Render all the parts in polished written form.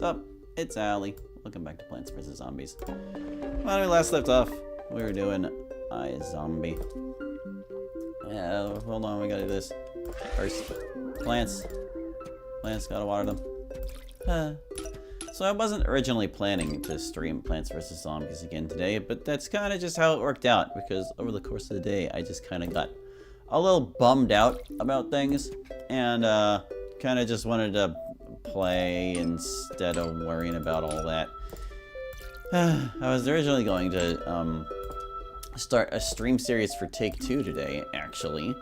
Sup? It's Allie. Welcome back to Plants vs. Zombies. When we last left off, we were doing iZombie. Yeah, hold on, we gotta do this. First, plants. Plants, gotta water them. So I wasn't originally planning to stream Plants vs. Zombies again today, but that's kind of just how it worked out, because over the course of the day, I just kind of got a little bummed out about things, and kind of just wanted to play instead of worrying about all that. I was originally going to start a stream series for Take-Two today, actually.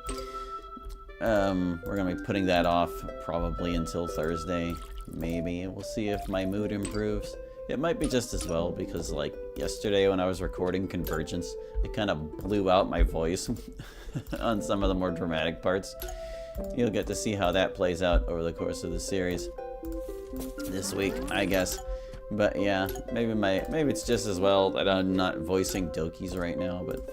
We're gonna be putting that off probably until Thursday, maybe. We'll see if my mood improves. It might be just as well, because like yesterday when I was recording Convergence, it kind of blew out my voice on some of the more dramatic parts. You'll get to see how that plays out over the course of the series this week, I guess. But yeah, maybe it's just as well that I'm not voicing Dokies right now, but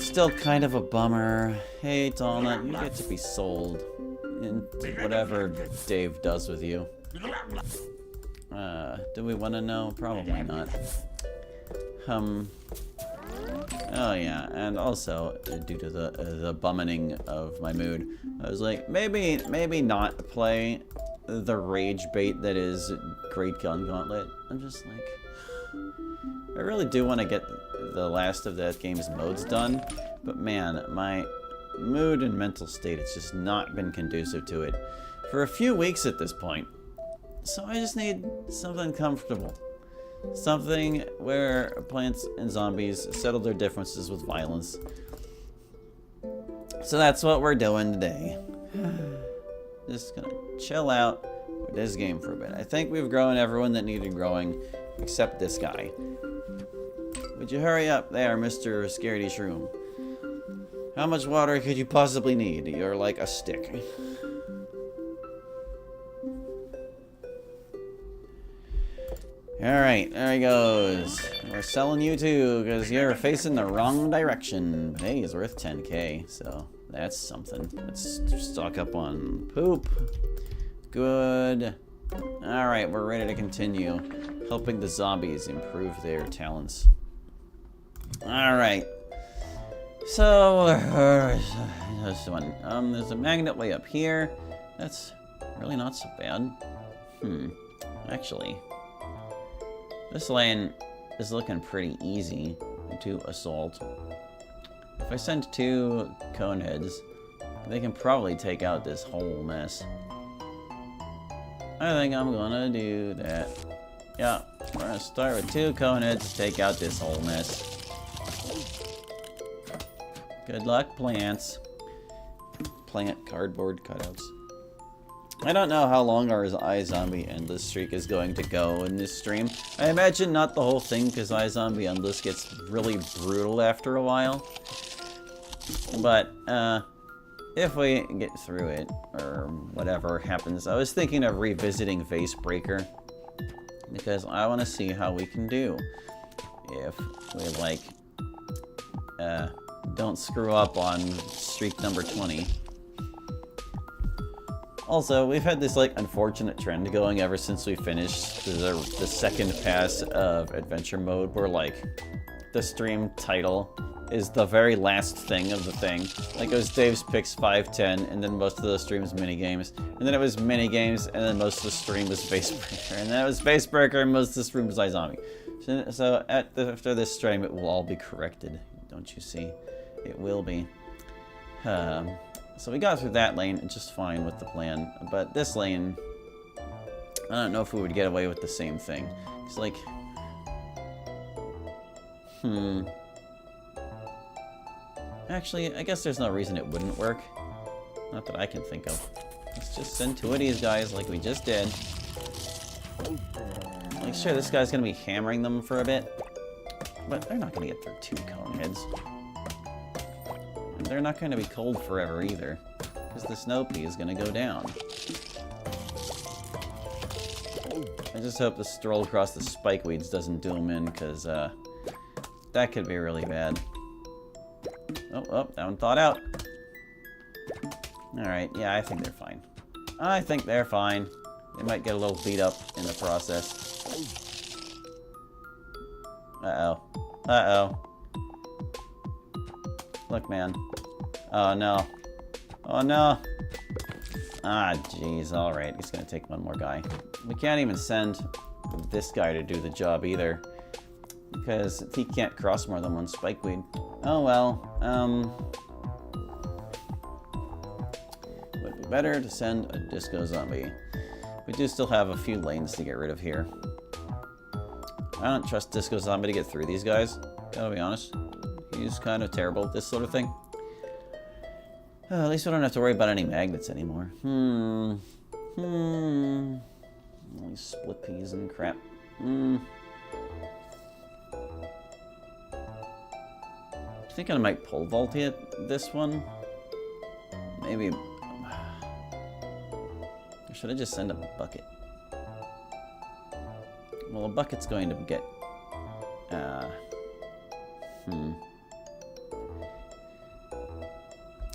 still kind of a bummer. Hey Donut, you get to be sold into whatever Dave does with you. Do we want to know? Probably not. Oh yeah, and also due to the bummening of my mood, I was like, maybe not play the rage bait that is Great Gun Gauntlet. I'm just like, I really do want to get the last of that game's modes done, but man, my mood and mental state has just not been conducive to it for a few weeks at this point. So I just need something comfortable. Something where plants and zombies settle their differences with violence. So that's what we're doing today. Just gonna chill out with this game for a bit. I think we've grown everyone that needed growing, except this guy. Would you hurry up there, Mr. Scaredy Shroom? How much water could you possibly need? You're like a stick. Alright, there he goes. We're selling you too, because you're facing the wrong direction. But hey, he's worth 10k, so that's something. Let's stock up on poop. Good. Alright, we're ready to continue helping the zombies improve their talents. Alright. So, this one. There's a magnet way up here. That's really not so bad. Actually, this lane is looking pretty easy to assault. If I send 2 cone heads, they can probably take out this whole mess. I think I'm gonna do that. Yeah, we're gonna start with 2 cone heads to take out this whole mess. Good luck, plants. Plant cardboard cutouts. I don't know how long our iZombie Endless streak is going to go in this stream. I imagine not the whole thing, because iZombie Endless gets really brutal after a while. But, if we get through it, or whatever happens, I was thinking of revisiting Vasebreaker, because I want to see how we can do if we, like, don't screw up on streak number 20. Also, we've had this, like, unfortunate trend going ever since we finished the second pass of Adventure Mode, where, like, the stream title is the very last thing of the thing. Like, it was Dave's Picks 510, and then most of the stream's minigames. And then it was minigames, and then most of the stream was Vasebreaker. And then it was Vasebreaker, and most of the stream was iZombie. So after this stream, it will all be corrected. Don't you see? It will be. So we got through that lane just fine with the plan, but this lane, I don't know if we would get away with the same thing. It's like, actually, I guess there's no reason it wouldn't work. Not that I can think of. Let's just send 2 of these guys like we just did. Like, sure, this guy's gonna be hammering them for a bit, but they're not gonna get through 2 cone heads. They're not going to be cold forever either, because the snow pea is going to go down. I just hope the stroll across the spikeweeds doesn't do them in, because that could be really bad. Oh, that one thawed out. Alright, yeah, I think they're fine. I think they're fine. They might get a little beat up in the process. Uh-oh. Uh-oh. Look, man. Oh, no. Oh, no. Ah, jeez. Alright, he's gonna take one more guy. We can't even send this guy to do the job either. Because he can't cross more than one spikeweed. Oh, well. Would be better to send a disco zombie. We do still have a few lanes to get rid of here. I don't trust Disco Zombie to get through these guys. Gotta be honest. He's kind of terrible at this sort of thing. At least we don't have to worry about any magnets anymore. All these split peas and crap. I think I might pole vault it this one. Maybe. Or should I just send a bucket? Well, a bucket's going to get.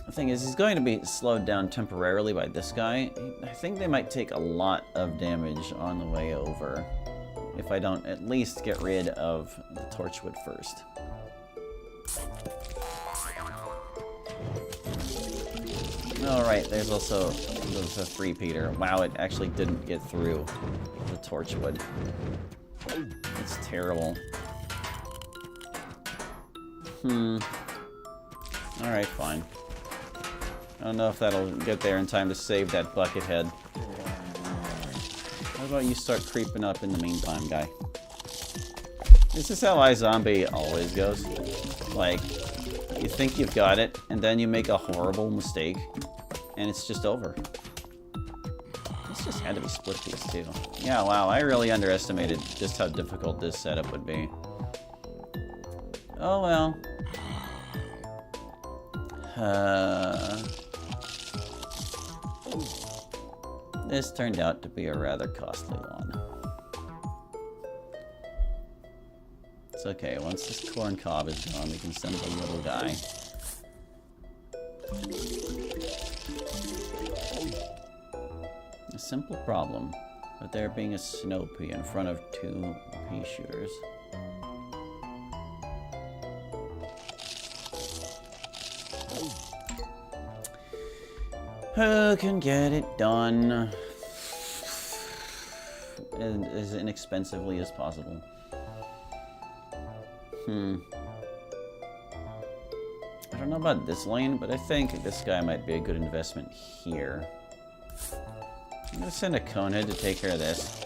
The thing is, he's going to be slowed down temporarily by this guy. I think they might take a lot of damage on the way over if I don't at least get rid of the torchwood first. Alright, there's also a 3-peater. Wow, it actually didn't get through the torchwood. It's terrible. Alright, fine. I don't know if that'll get there in time to save that bucket head. How about you start creeping up in the meantime, guy? This is how iZombie always goes. Like, you think you've got it, and then you make a horrible mistake, and it's just over. This just had to be split piece, too. Yeah, wow, I really underestimated just how difficult this setup would be. Oh, well. This turned out to be a rather costly one. It's okay, once this corn cob is gone, we can send the little guy. A simple problem, but there being a snow pea in front of 2 pea shooters. Who can get it done as inexpensively as possible? I don't know about this lane, but I think this guy might be a good investment here. I'm gonna send a conehead to take care of this.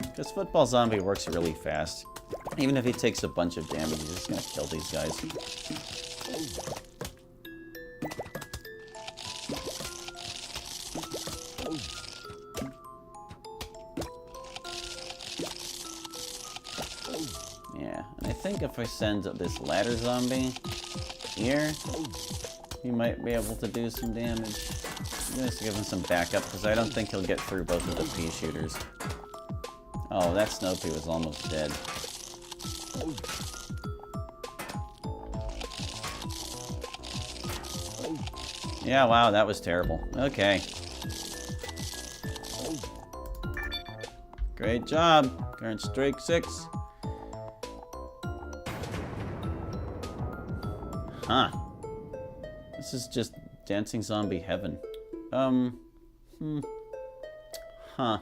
Because Football Zombie works really fast. Even if he takes a bunch of damage, he's just gonna kill these guys. I think if I send this ladder zombie here, he might be able to do some damage. I'm going to give him some backup, because I don't think he'll get through both of the pea shooters. Oh, that snow pea was almost dead. Yeah, wow, that was terrible. Okay. Great job. Current streak 6. Huh. This is just dancing zombie heaven. Huh.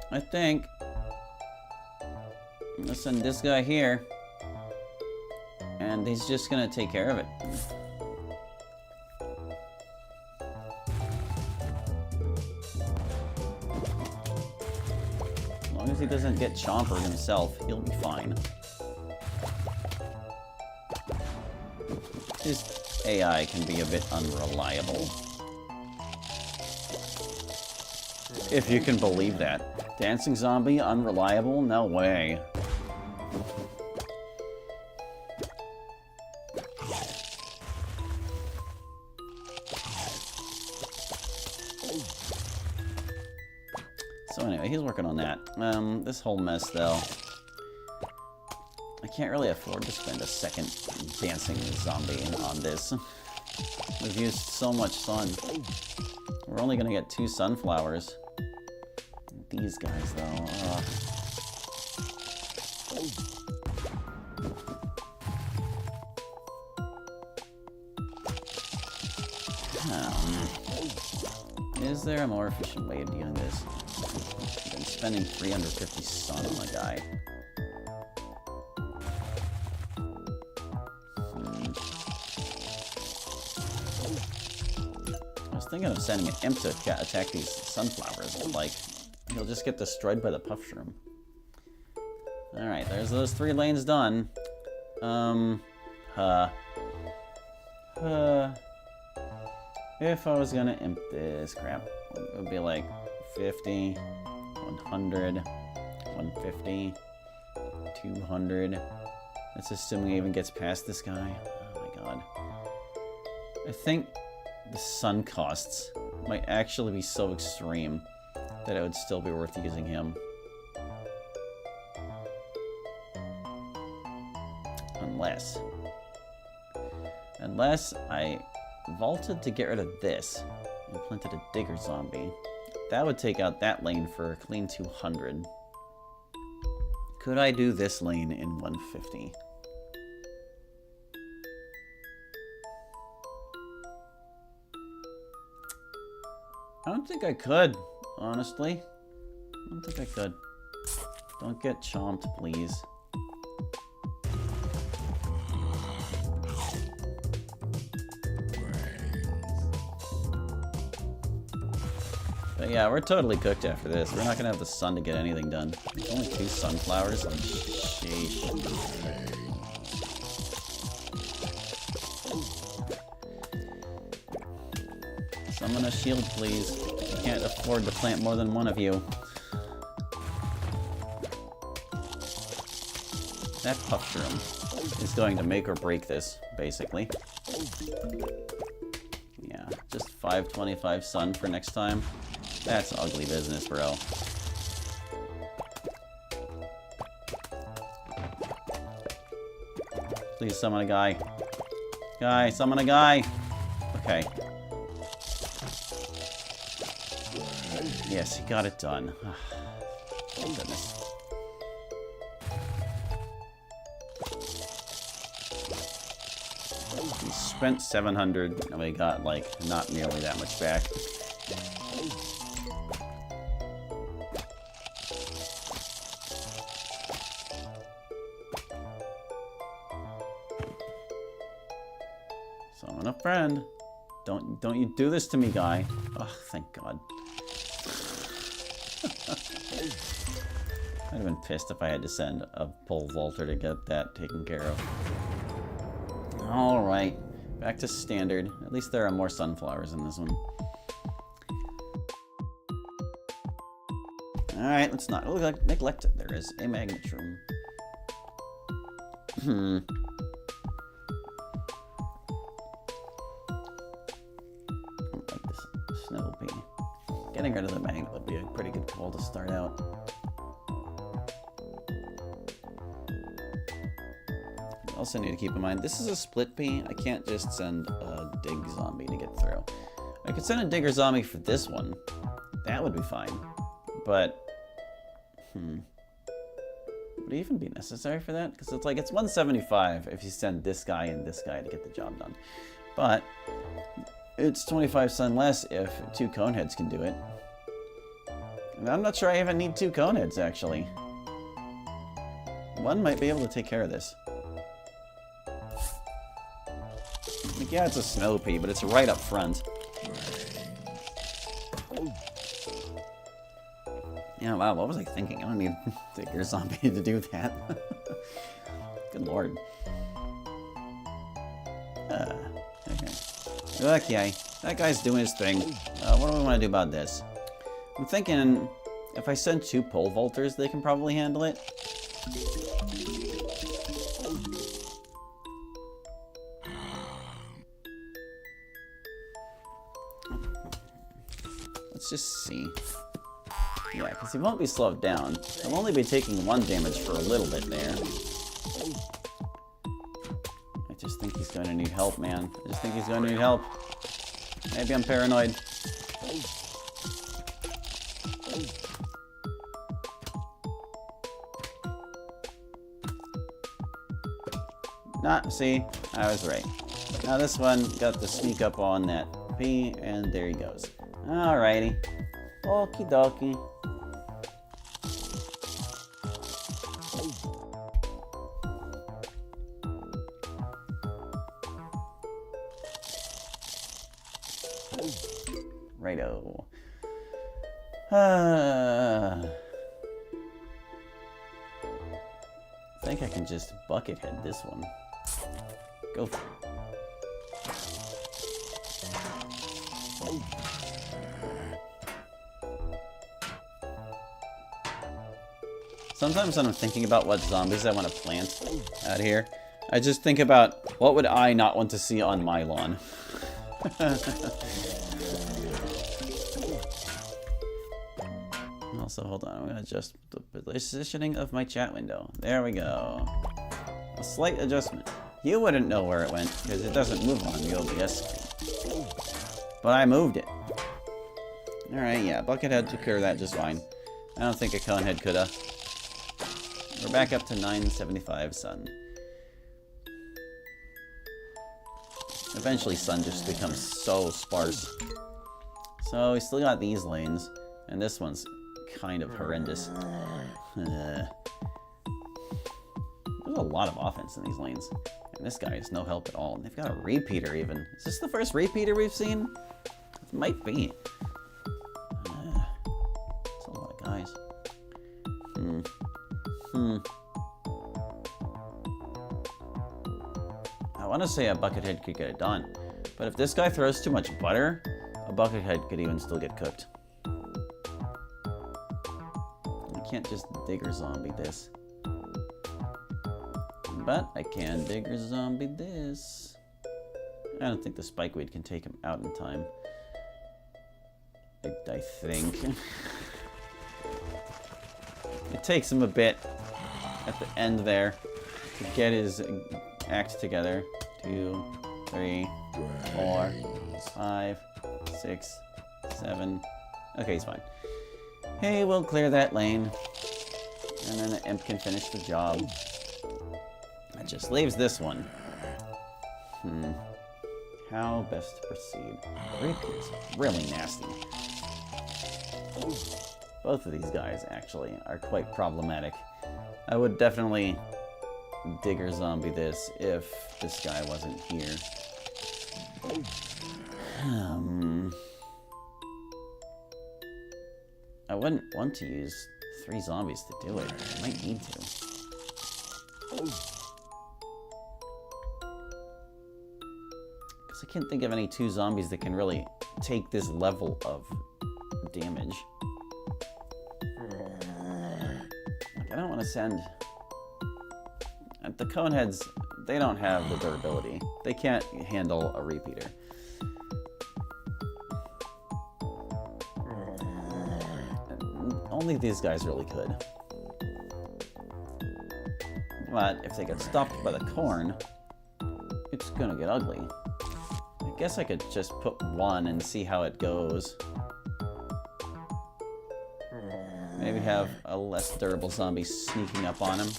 I think I'm gonna send this guy here, and he's just gonna take care of it. As long as he doesn't get chompered himself, he'll be fine. His AI can be a bit unreliable. If you can believe that. Dancing zombie unreliable? No way. So anyway, he's working on that. This whole mess, though. I can't really afford to spend a second dancing zombie on this. We've used so much sun. We're only gonna get 2 sunflowers. These guys, though. Ugh. Is there a more efficient way of doing this than spending 350 sun on a guy? I was thinking of sending an imp to attack these sunflowers, but like, he'll just get destroyed by the puff shroom. Alright, there's those 3 lanes done. If I was gonna imp this crap, it would be like 50, 100, 150, 200. That's assuming it even gets past this guy. Oh my god. I think the sun costs might actually be so extreme that it would still be worth using him. Unless I vaulted to get rid of this and planted a digger zombie. That would take out that lane for a clean 200. Could I do this lane in 150? I don't think I could, honestly. I don't think I could. Don't get chomped, please. But yeah, we're totally cooked after this. We're not gonna have the sun to get anything done. There's only 2 sunflowers. Like, sheesh. Summon a shield, please. I can't afford to plant more than one of you. That puff shroom is going to make or break this, basically. Yeah, just 525 sun for next time. That's ugly business, bro. Please summon a guy. Guy, summon a guy! Okay. Yes, he got it done. Thank goodness. We spent 700 and we got, like, not nearly that much back. Summon a friend. Don't you do this to me, guy. Oh, thank God. I'd have been pissed if I had to send a pole vaulter to get that taken care of. Alright, back to standard. At least there are more sunflowers in this one. Alright, let's not neglect it. There is a magnet room. Like this snow pea. Getting rid of the magnet would be a pretty good call to start out. Also need to keep in mind, this is a split pea. I can't just send a dig zombie to get through. I could send a digger zombie for this one. That would be fine. But, would it even be necessary for that? Because it's like, it's 175 if you send this guy and this guy to get the job done. But, it's 25 sun less if 2 coneheads can do it. And I'm not sure I even need 2 coneheads, actually. One might be able to take care of this. Like, yeah, it's a snow pea, but it's right up front. Yeah, wow, what was I thinking? I don't need a digger zombie to do that. Good lord. Okay, that guy's doing his thing. What do we want to do about this? I'm thinking if I send 2 pole vaulters, they can probably handle it. Let's just see. Yeah, because he won't be slowed down. He'll only be taking 1 damage for a little bit there. I just think he's going to need help, man. I just think he's going to need help. Maybe I'm paranoid. Nah, see? I was right. Now this one got to sneak up on that P, and there he goes. Alrighty. Okie dokie. Righto. I think I can just bucket head this one. Go for it. Sometimes when I'm thinking about what zombies I want to plant out here, I just think about what would I not want to see on my lawn. Also, hold on, I'm going to adjust the positioning of my chat window. There we go. A slight adjustment. You wouldn't know where it went, because it doesn't move on the OBS screen. But I moved it. Alright, yeah, Buckethead took care of that just fine. I don't think a Conehead coulda. We're back up to 975 sun. Eventually sun just becomes so sparse. So we still got these lanes, and this one's kind of horrendous. There's a lot of offense in these lanes. And this guy is no help at all. And they've got a repeater even. Is this the first repeater we've seen? It might be. That's a lot of guys. I want to say a Buckethead could get it done. But if this guy throws too much butter, a Buckethead could even still get cooked. I can't just digger zombie this. But I can digger zombie this. I don't think the spikeweed can take him out in time. I think. It takes him a bit at the end there to get his act together. 2, 3, 4, 5, 6, 7. Okay, he's fine. Hey, we'll clear that lane. And then the imp can finish the job. That just leaves this one. How best to proceed? Repeat's really nasty. Both of these guys, actually, are quite problematic. I would definitely digger zombie this if this guy wasn't here. I wouldn't want to use 3 zombies to do it. I might need to. Because I can't think of any 2 zombies that can really take this level of damage. Like, I don't want to send... The Coneheads, they don't have the durability. They can't handle a repeater. Only these guys really could. But if they get stopped by the corn, it's gonna get ugly. I guess I could just put 1 and see how it goes. Maybe have a less durable zombie sneaking up on him.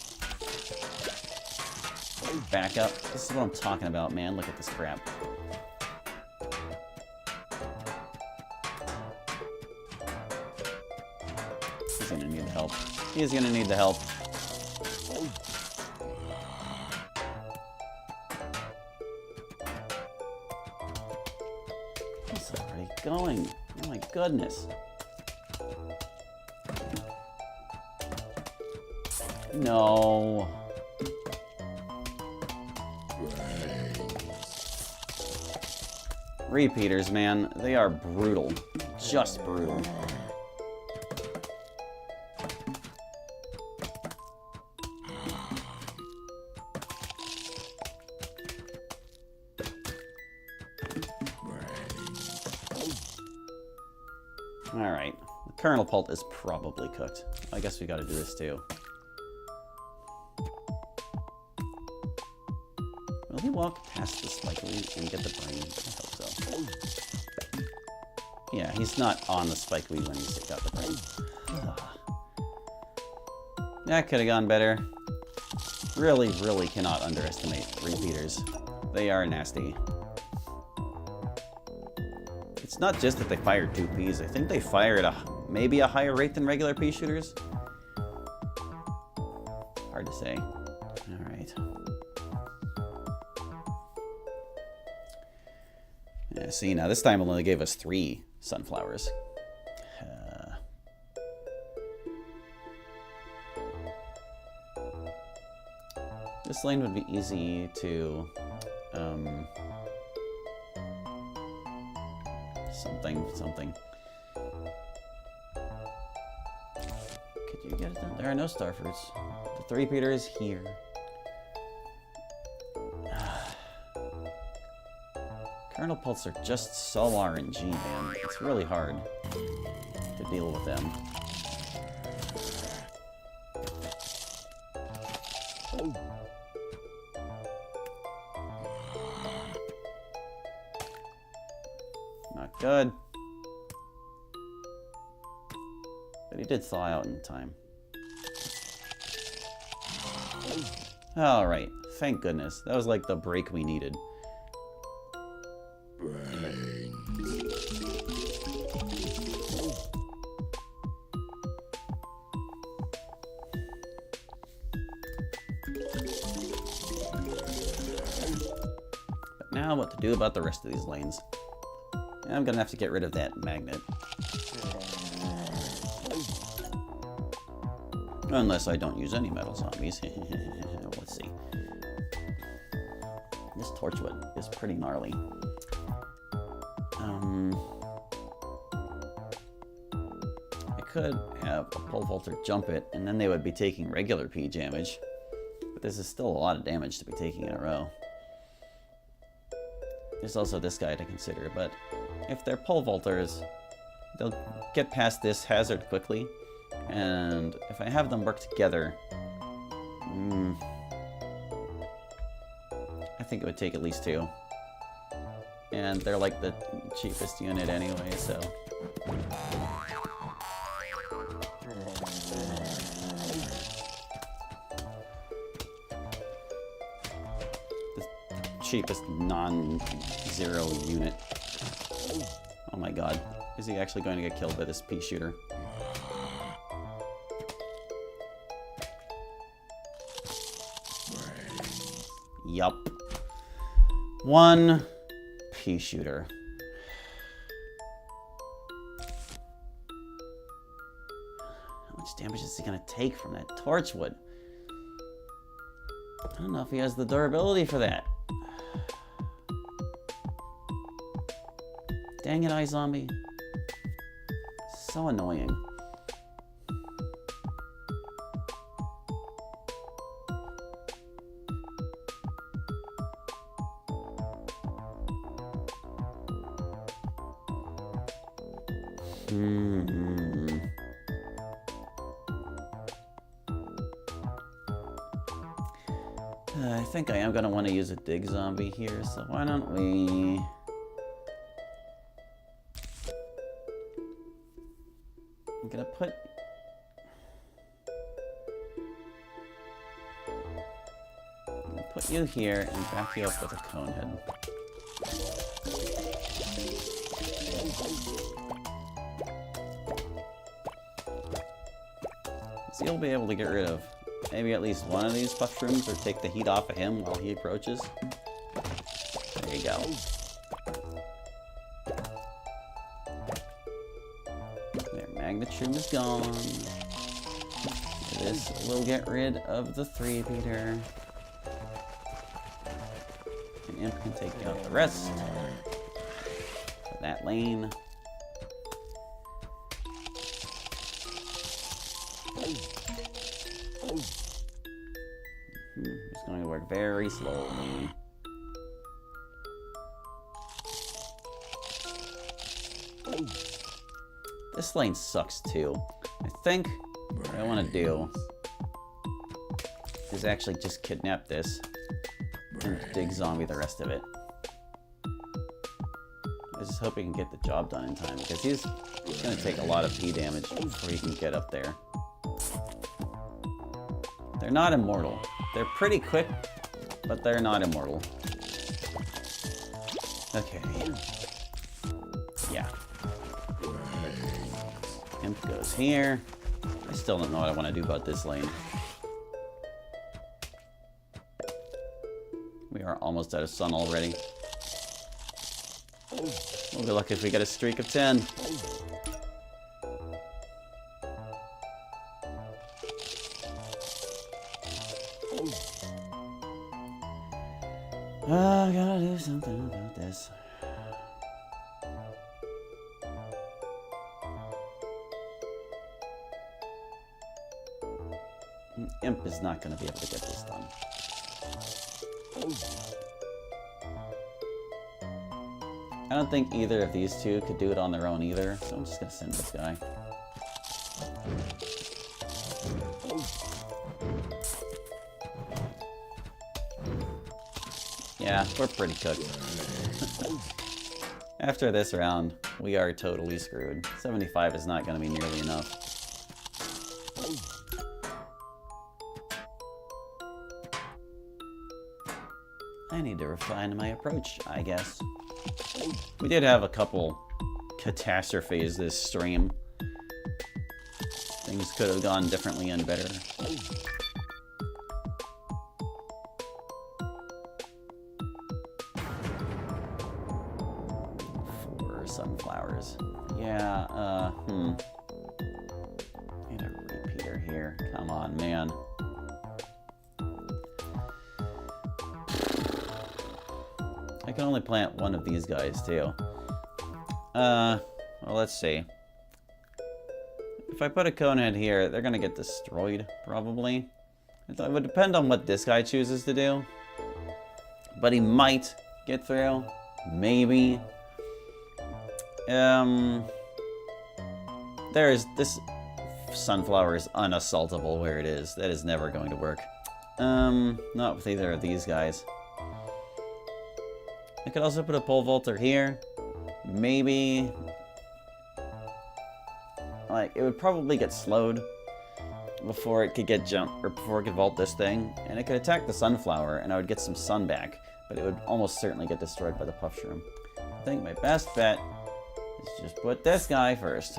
Back up. This is what I'm talking about, man. Look at this crap. He's gonna need the help. He's gonna need the help. He's already going. Oh my goodness. No. Repeaters, man. They are brutal. Just brutal. Alright. The kernel pult is probably cooked. I guess we gotta do this too. he walk past the spikeweed and get the brain? I hope so. Yeah, he's not on the spikeweed when he's got the brain. That could have gone better. Really, really cannot underestimate repeaters. They are nasty. It's not just that they fire 2 Ps. I think they fire at maybe a higher rate than regular pea shooters. Hard to say. All right. Yeah, see, now this time it only gave us 3 sunflowers. This lane would be easy to, something. Could you get it done? There are no star fruits. The 3-peater is here. Kernel pulse are just so RNG, man. It's really hard to deal with them. Not good. But he did thaw out in time. Alright, thank goodness. That was like the break we needed. But now what to do about the rest of these lanes? I'm gonna have to get rid of that magnet. Unless I don't use any metal zombies. Let's see. This torchwood is pretty gnarly. I could have a pole vaulter jump it, and then they would be taking regular P damage. But this is still a lot of damage to be taking in a row. There's also this guy to consider, but if they're pole vaulters, they'll get past this hazard quickly. And if I have them work together, I think it would take at least 2. And they're like the cheapest unit anyway, so. The cheapest non-zero unit. Oh my god. Is he actually going to get killed by this pea shooter? Yup. 1 pea shooter. How much damage is he gonna take from that torchwood? I don't know if he has the durability for that. Dang it, iZombie. So annoying. I think I am going to want to use a dig zombie here, so why don't we... I'm going to put... you here and back you up with a cone head. So you'll be able to get rid of maybe at least one of these mushrooms or take the heat off of him while he approaches. There you go. There, Magnetshroom is gone. This will get rid of the 3-peater. And Imp can take out the rest of that lane. It's going to work very slowly. This lane sucks too. I think what I want to do is actually just kidnap this. and dig zombie the rest of it. I just hope he can get the job done in time, because he's going to take a lot of P damage before he can get up there. They're not immortal. They're pretty quick, but they're not immortal. Okay. Yeah. Imp goes here. I still don't know what I want to do about this lane. We are almost out of sun already. We'll be lucky if we get a streak of 10. I gotta do something about this. Imp is not going to be able to get this done. I don't think either of these two could do it on their own either, so I'm just going to send this guy. Yeah, we're pretty cooked. After this round, we are totally screwed. 75 is not going to be nearly enough. I need to refine my approach, I guess. We did have a couple catastrophes this stream. Things could have gone differently and better. 4 sunflowers. Yeah, Need a repeater here. Come on, man. I can only plant one of these guys, too. Well, let's see. If I put a conehead here, they're gonna get destroyed, probably. It would depend on what this guy chooses to do. But he might get through. Maybe. This sunflower is unassaultable where it is. That is never going to work. Not with either of these guys. I could also put a pole vaulter here. Maybe. Like, it would probably get slowed before it could get jumped, or before it could vault this thing. And it could attack the sunflower, and I would get some sun back. But it would almost certainly get destroyed by the puff shroom. I think my best bet is just put this guy first.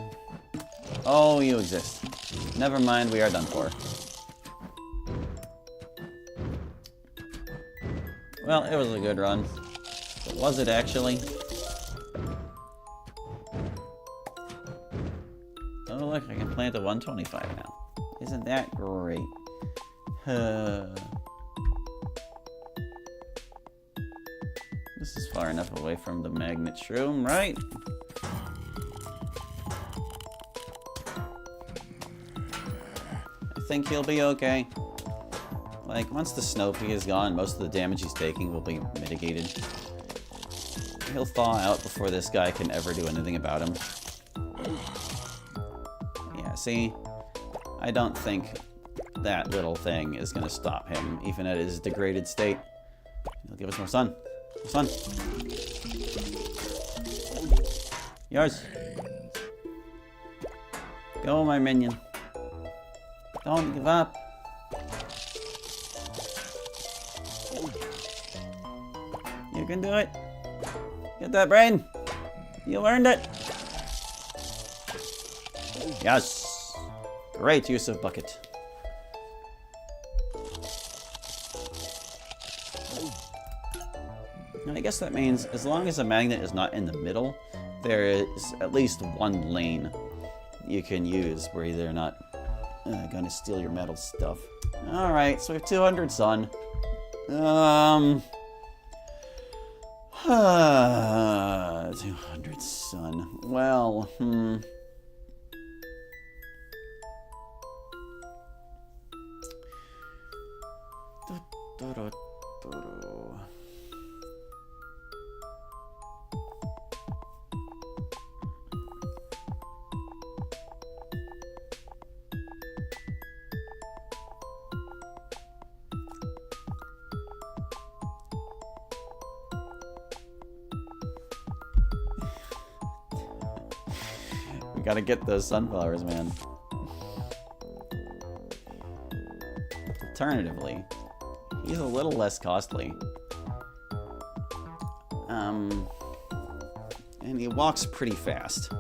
Oh, you exist. Never mind, we are done for. Well, it was a good run. But was it actually? Oh, look, I can plant a 125 now. Isn't that great? This is far enough away from the magnet shroom, right? I think he'll be okay. Like, once the snow pea is gone, most of the damage he's taking will be mitigated. He'll thaw out before this guy can ever do anything about him. Yeah, see? I don't think that little thing is going to stop him, even at his degraded state. He'll give us more sun. More sun. Yours. Go, my minion. Don't give up. You can do it. Get that brain. You earned it. Yes. Great use of bucket. And I guess that means as long as a magnet is not in the middle, there is at least one lane you can use where they're not gonna steal your metal stuff. Alright, so we have 200 sun. 200 sun. Well, gotta get those sunflowers, man. Alternatively, he's a little less costly. And he walks pretty fast.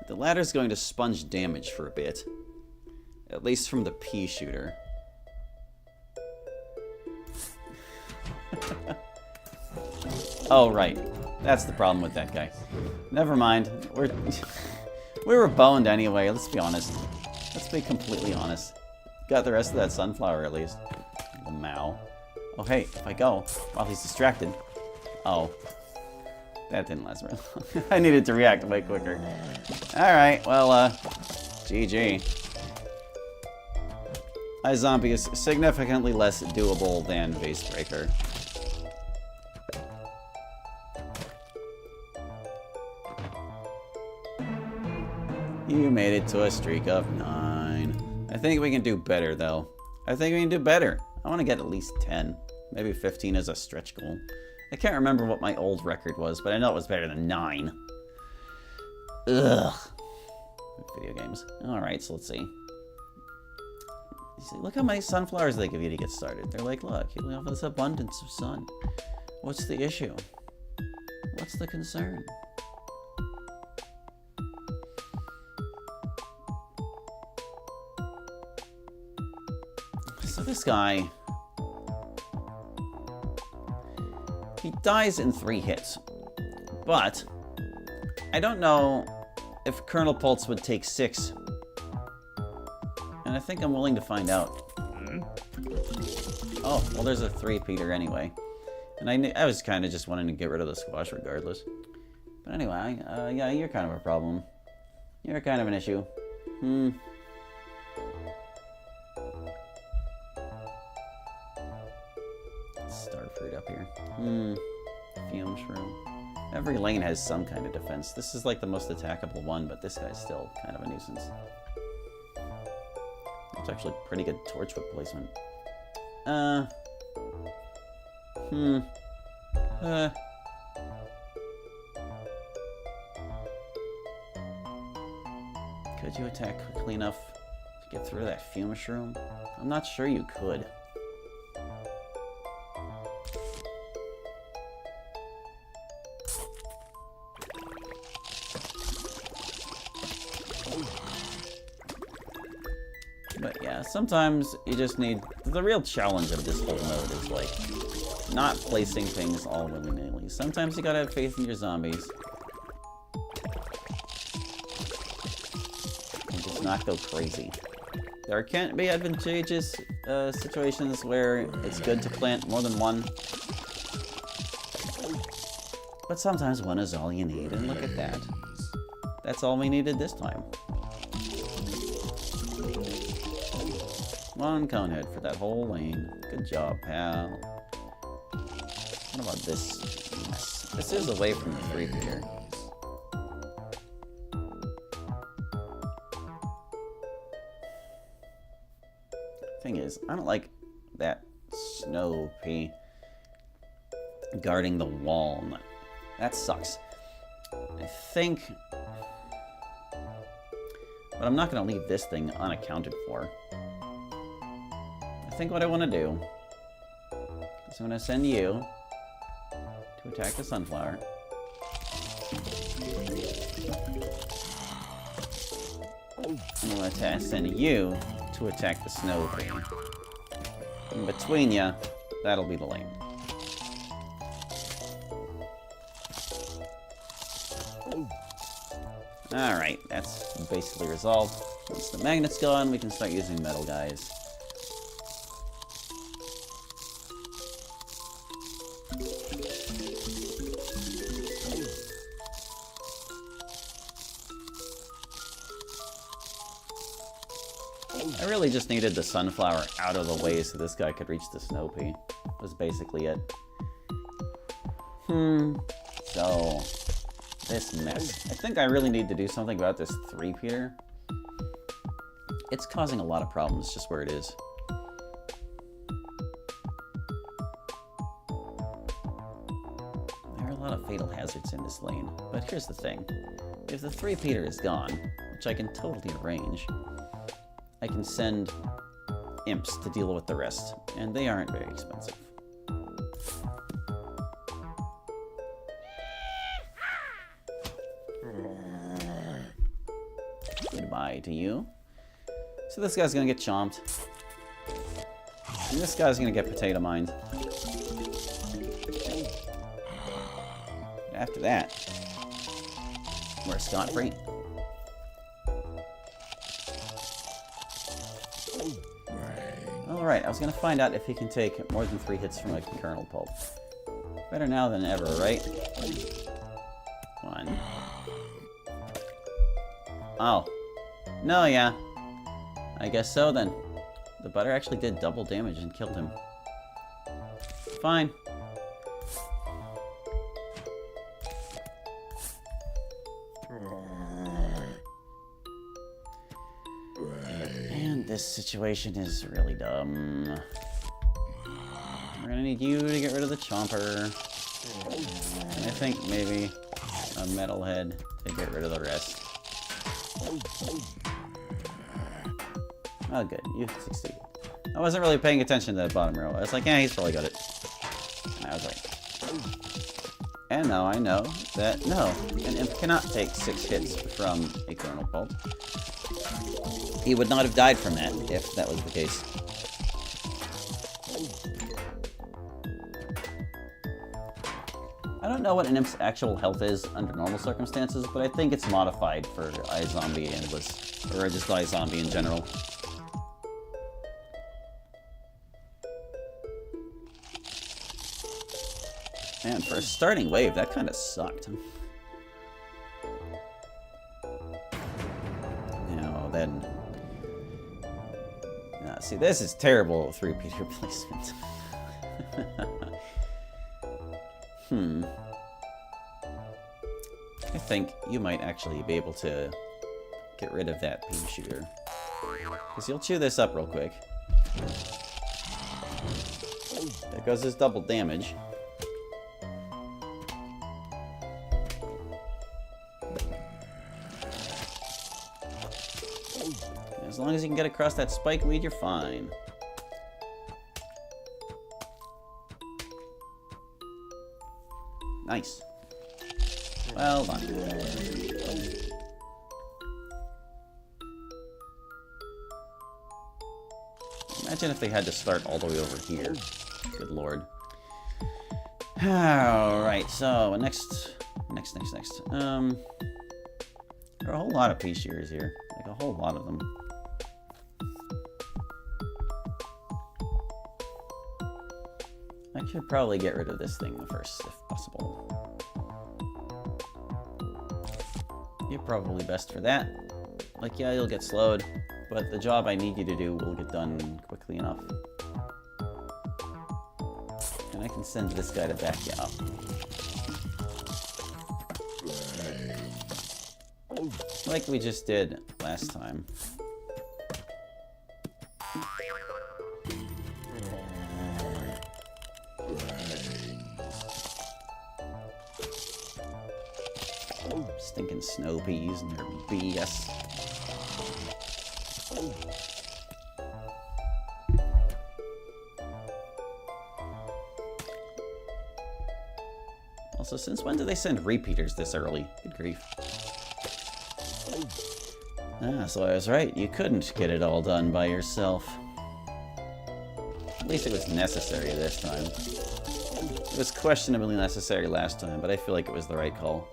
The ladder's going to sponge damage for a bit. At least from the pea shooter. Oh, right. That's the problem with that guy. Never mind. We were boned anyway, let's be honest. Let's be completely honest. Got the rest of that sunflower at least. The Mao. Oh, hey, if I go while he's distracted. Oh. That didn't last very long. I needed to react way quicker. Alright, well, GG. iZombie is significantly less doable than Vasebreaker. You made it to a streak of 9. I think we can do better, though. I think we can do better. I want to get at least 10. Maybe 15 is a stretch goal. I can't remember what my old record was, but I know it was better than 9. Ugh. Video games. Alright, so let's see. Look how many sunflowers they give you to get started. They're like, look, you have this abundance of sun. What's the issue? What's the concern? So this guy... he dies in 3 hits. But I don't know if Colonel Pulse would take 6. And I think I'm willing to find out. Oh, well there's a 3-peater anyway. And I was kind of just wanting to get rid of the squash regardless. But anyway, yeah, you're kind of a problem. You're kind of an issue. Starfruit up here. Fume Shroom. Every lane has some kind of defense. This is like the most attackable one, but this guy's still kind of a nuisance. It's actually pretty good Torchwood placement. Could you attack quickly enough to get through that Fume Shroom? I'm not sure you could. But yeah, sometimes you just need... the real challenge of this whole mode is, like, not placing things all willy-nilly. Sometimes you gotta have faith in your zombies. And just not go crazy. There can be advantageous situations where it's good to plant more than one. But sometimes one is all you need, and look at that. That's all we needed this time. One conehead for that whole lane. Good job, pal. What about this mess? This is away from the 3-peater. Thing is, I don't like that snow pea guarding the wall. That sucks. I think... but I'm not going to leave this thing unaccounted for. I think what I want to do is I'm going to send you to attack the sunflower. I'm going to send you to attack the snow thing. In between ya, that'll be the lane. Alright, that's basically resolved. Once the magnet's gone, we can start using metal guys. I really just needed the sunflower out of the way so this guy could reach the snow pea. Was basically it. So, this mess. I think I really need to do something about this 3-peater. It's causing a lot of problems just where it is. There lot of fatal hazards in this lane. But here's the thing. If the 3-peater is gone, which I can totally arrange, I can send imps to deal with the rest, and they aren't very expensive. Goodbye to you. So this guy's gonna get chomped. And this guy's gonna get potato mined. After that, we're scot-free. Alright, I was gonna find out if he can take more than 3 hits from a kernel pulp. Better now than ever, right? 1. Oh. No, yeah. I guess so then. The butter actually did double damage and killed him. Fine. And this situation is really dumb. We're gonna need you to get rid of the chomper. And I think maybe a metalhead to get rid of the rest. Oh, good. You succeeded. I wasn't really paying attention to that bottom row. I was like, yeah, he's probably got it. And I was right. And now I know that, no, an imp cannot take 6 hits from a kernel pulp. He would not have died from that if that was the case. I don't know what an imp's actual health is under normal circumstances, but I think it's modified for iZombie Endless, or just iZombie in general. Man, for a starting wave, that kind of sucked. Now then... Now, see, this is terrible 3-peater placement. I think you might actually be able to get rid of that beam shooter. Because you'll chew this up real quick. There goes his double damage. As long as you can get across that spike weed, you're fine. Nice. Well done. Imagine if they had to start all the way over here. Good lord. Alright, so next. There are a whole lot of pea shears here. Like a whole lot of them. I should probably get rid of this thing first, if possible. You're probably best for that. Like, yeah, you'll get slowed, but the job I need you to do will get done quickly enough. And I can send this guy to back you up. Like we just did last time. Stinking snow peas and their BS. Also, since when do they send repeaters this early? Good grief. Ah, so I was right. You couldn't get it all done by yourself. At least it was necessary this time. It was questionably necessary last time, but I feel like it was the right call.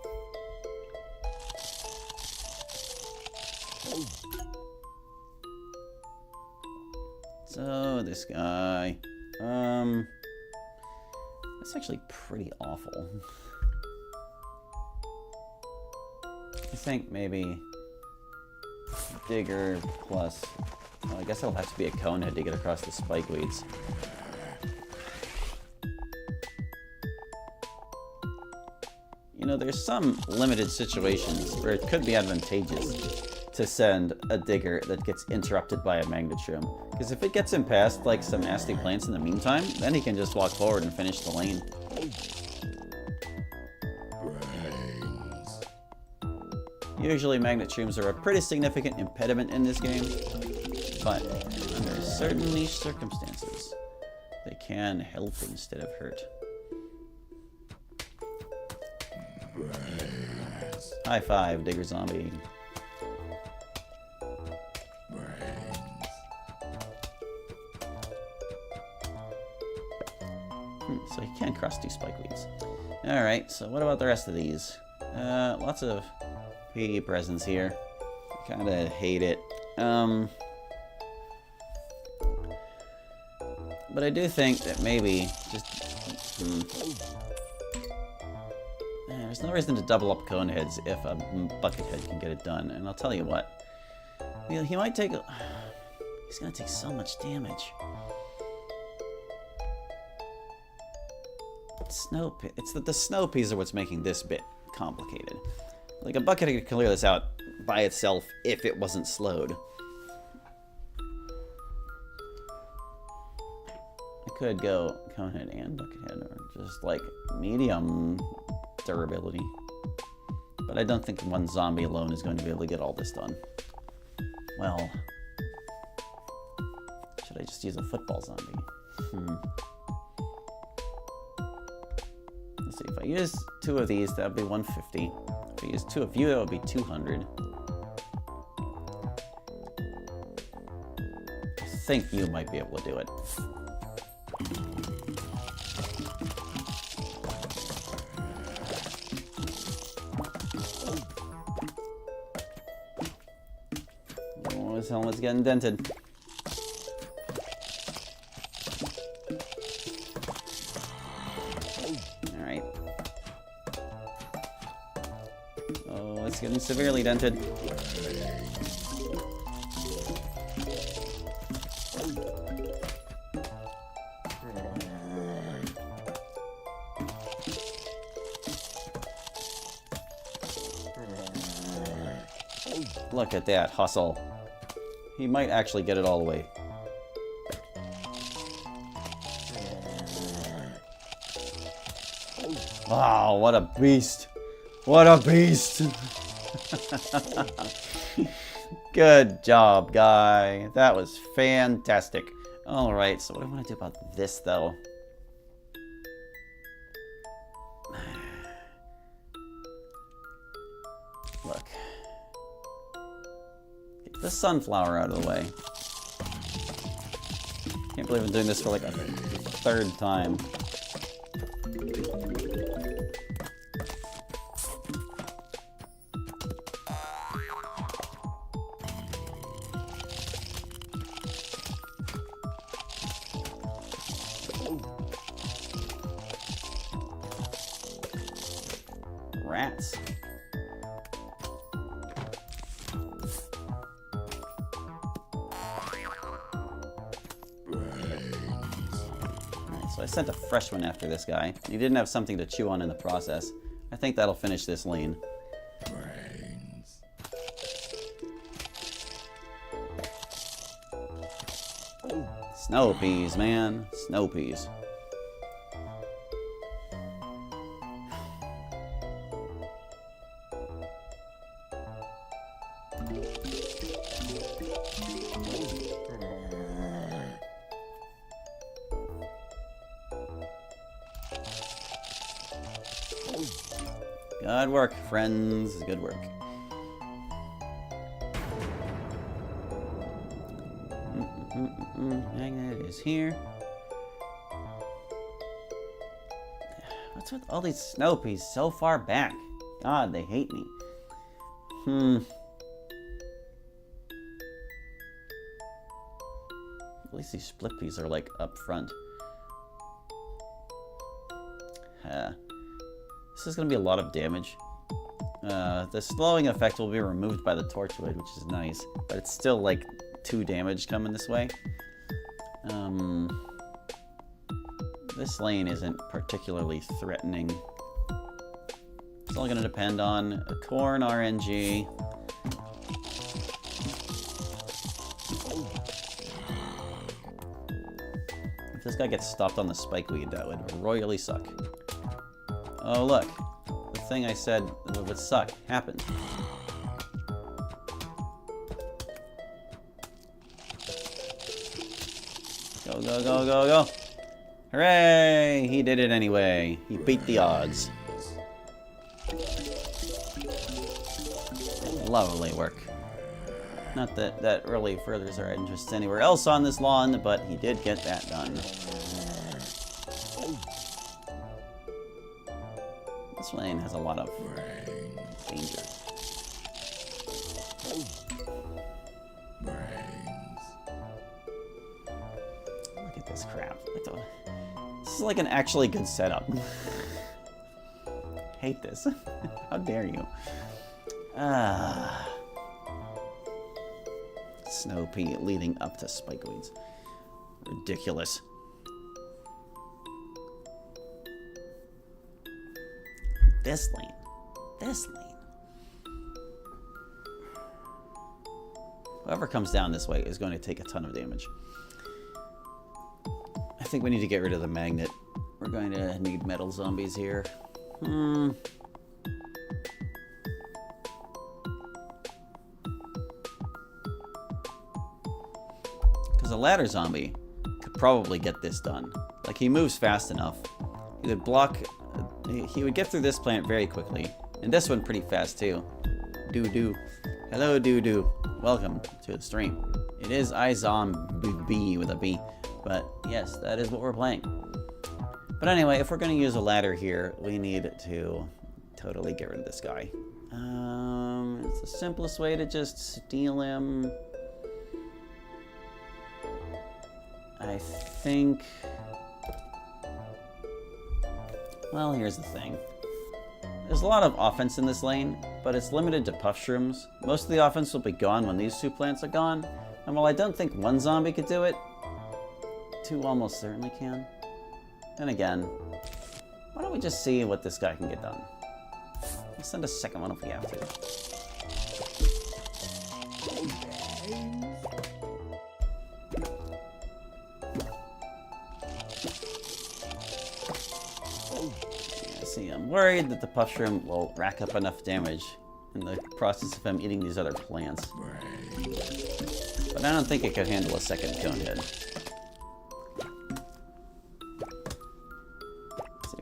So, this guy... That's actually pretty awful. I think maybe... Digger plus... Well, I guess it'll have to be a conehead to get across the spike weeds. You know, there's some limited situations where it could be advantageous to send a digger that gets interrupted by a magnet shroom. Because if it gets him past, like, some nasty plants in the meantime, then he can just walk forward and finish the lane. Usually magnet shrooms are a pretty significant impediment in this game, but under certain niche circumstances, they can help instead of hurt. High five, Digger Zombie. So you can't cross two spikeweeds. Alright, so what about the rest of these? Lots of PE presents here. Kinda hate it. But I do think that maybe just... there's no reason to double up cone heads if a bucket head can get it done. And I'll tell you what. He might take... He's gonna take so much damage. The snow peas are what's making this bit complicated. Like, a bucket could clear this out by itself if it wasn't slowed. I could go conehead and buckethead, or just like medium durability. But I don't think one zombie alone is going to be able to get all this done. Well, should I just use a football zombie? Let's see, if I use 2 of these, that would be 150. If I use 2 of you, that would be 200. I think you might be able to do it. Oh, his helmet's getting dented. Alright. Oh, it's getting severely dented. Look at that hustle. He might actually get it all the way. Wow, what a beast. What a beast. Good job, guy. That was fantastic. Alright, so what do I want to do about this, though? Look. Get the sunflower out of the way. Can't believe I'm doing this for like a 3rd time. Rats. Alright, so I sent a fresh one after this guy. He didn't have something to chew on in the process. I think that'll finish this lane. Snow peas, man. Snow peas. Good work, friends. Good work. Magnet is here. What's with all these snow peas so far back? God, they hate me. At least these split peas are like up front. This is going to be a lot of damage. The slowing effect will be removed by the torchwood, which is nice, but it's still like 2 damage coming this way. This lane isn't particularly threatening. It's all going to depend on a corn RNG. If this guy gets stopped on the spikeweed, that would royally suck. Oh look, the thing I said would suck happened. Go, go, go, go, go. Hooray! He did it anyway. He beat the odds. Lovely work. Not that that really furthers our interest anywhere else on this lawn, but he did get that done. This lane has a lot of danger. Look at this crap. This is like an actually good setup. Hate this. How dare you? Snow pea leading up to spikeweeds. Ridiculous. This lane. This lane. Whoever comes down this way is going to take a ton of damage. I think we need to get rid of the magnet. We're going to need metal zombies here. Because a ladder zombie could probably get this done. Like, he moves fast enough. He would block... He would get through this plant very quickly. And this one pretty fast, too. Doo-doo. Hello, Doo-doo. Welcome to the stream. It is iZombie with a B. But, yes, that is what we're playing. But anyway, if we're going to use a ladder here, we need to totally get rid of this guy. It's the simplest way to just steal him. I think... Well, here's the thing. There's a lot of offense in this lane, but it's limited to puff shrooms. Most of the offense will be gone when these two plants are gone. And while I don't think one zombie could do it, two almost certainly can. And again, why don't we just see what this guy can get done? We'll send a second one if we have to. Yeah, see, I'm worried that the puff shroom will rack up enough damage in the process of him eating these other plants. But I don't think it could handle a second cone head.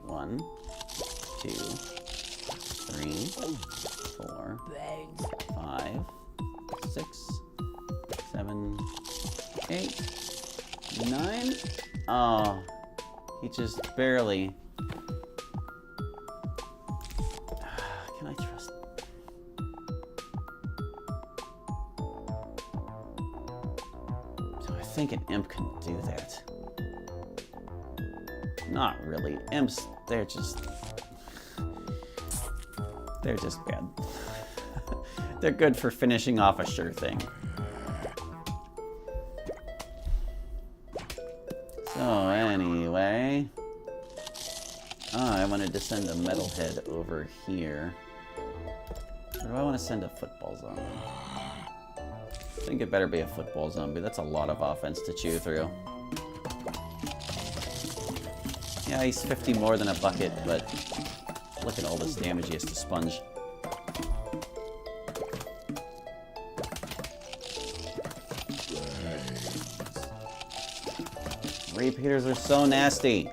1, 2, 3, 4, 5, 6, 7, 8, 9. Oh, he just barely. Can I trust? Do I think an imp can do that? Not really. Imps, they're just bad. They're good for finishing off a sure thing. So anyway, I wanted to send a metalhead over here. Or do I want to send a football zombie? I think it better be a football zombie. That's a lot of offense to chew through. Yeah, he's 50 more than a bucket, but look at all this damage he has to sponge. Repeaters are so nasty.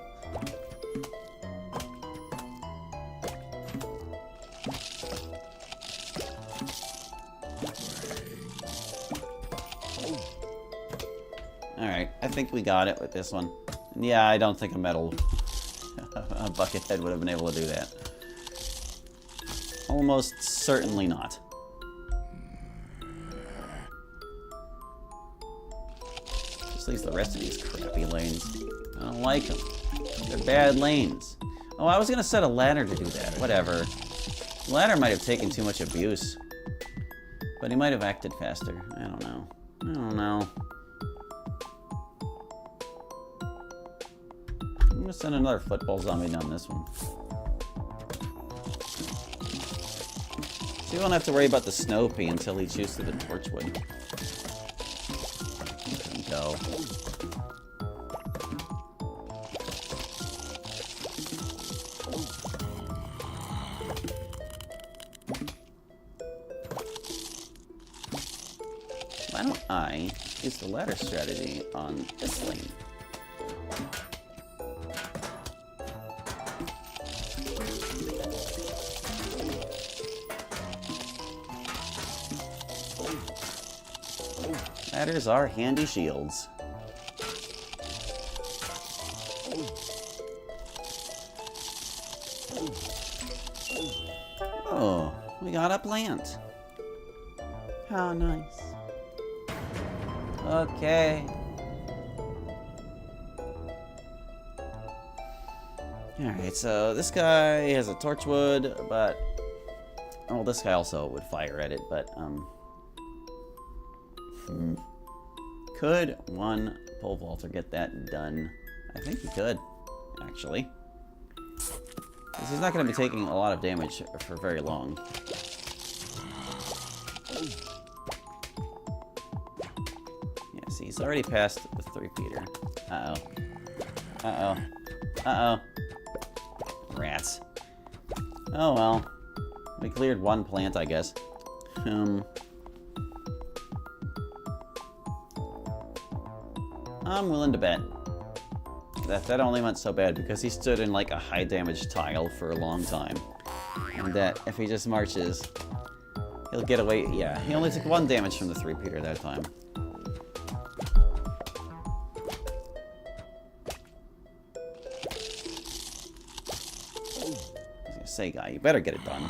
Alright, I think we got it with this one. Yeah, I don't think a metal... a bucket head would have been able to do that. Almost certainly not. Just leaves the rest of these crappy lanes. I don't like them. They're bad lanes. Oh, I was gonna set a ladder to do that. Whatever. The ladder might have taken too much abuse. But he might have acted faster. I don't know. I don't know. I'm gonna send another football zombie down this one. So we won't have to worry about the snow pea until he chews through the torchwood. Let him go. Why don't I use the ladder strategy on this lane? Ladders are handy shields. Oh, we got a plant. How nice. Okay. Alright, so this guy has a torchwood, but... Oh, this guy also would fire at it, but, Could one pole vaulter get that done? I think he could, actually. Because he's not going to be taking a lot of damage for very long. Yeah, see, he's already past the 3-peater. Uh-oh. Uh-oh. Uh-oh. Rats. Oh, well. We cleared one plant, I guess. I'm willing to bet that only went so bad because he stood in like a high damage tile for a long time. And that if he just marches, he'll get away. Yeah, he only took 1 damage from the 3-peater that time. I was gonna say, guy, you better get it done.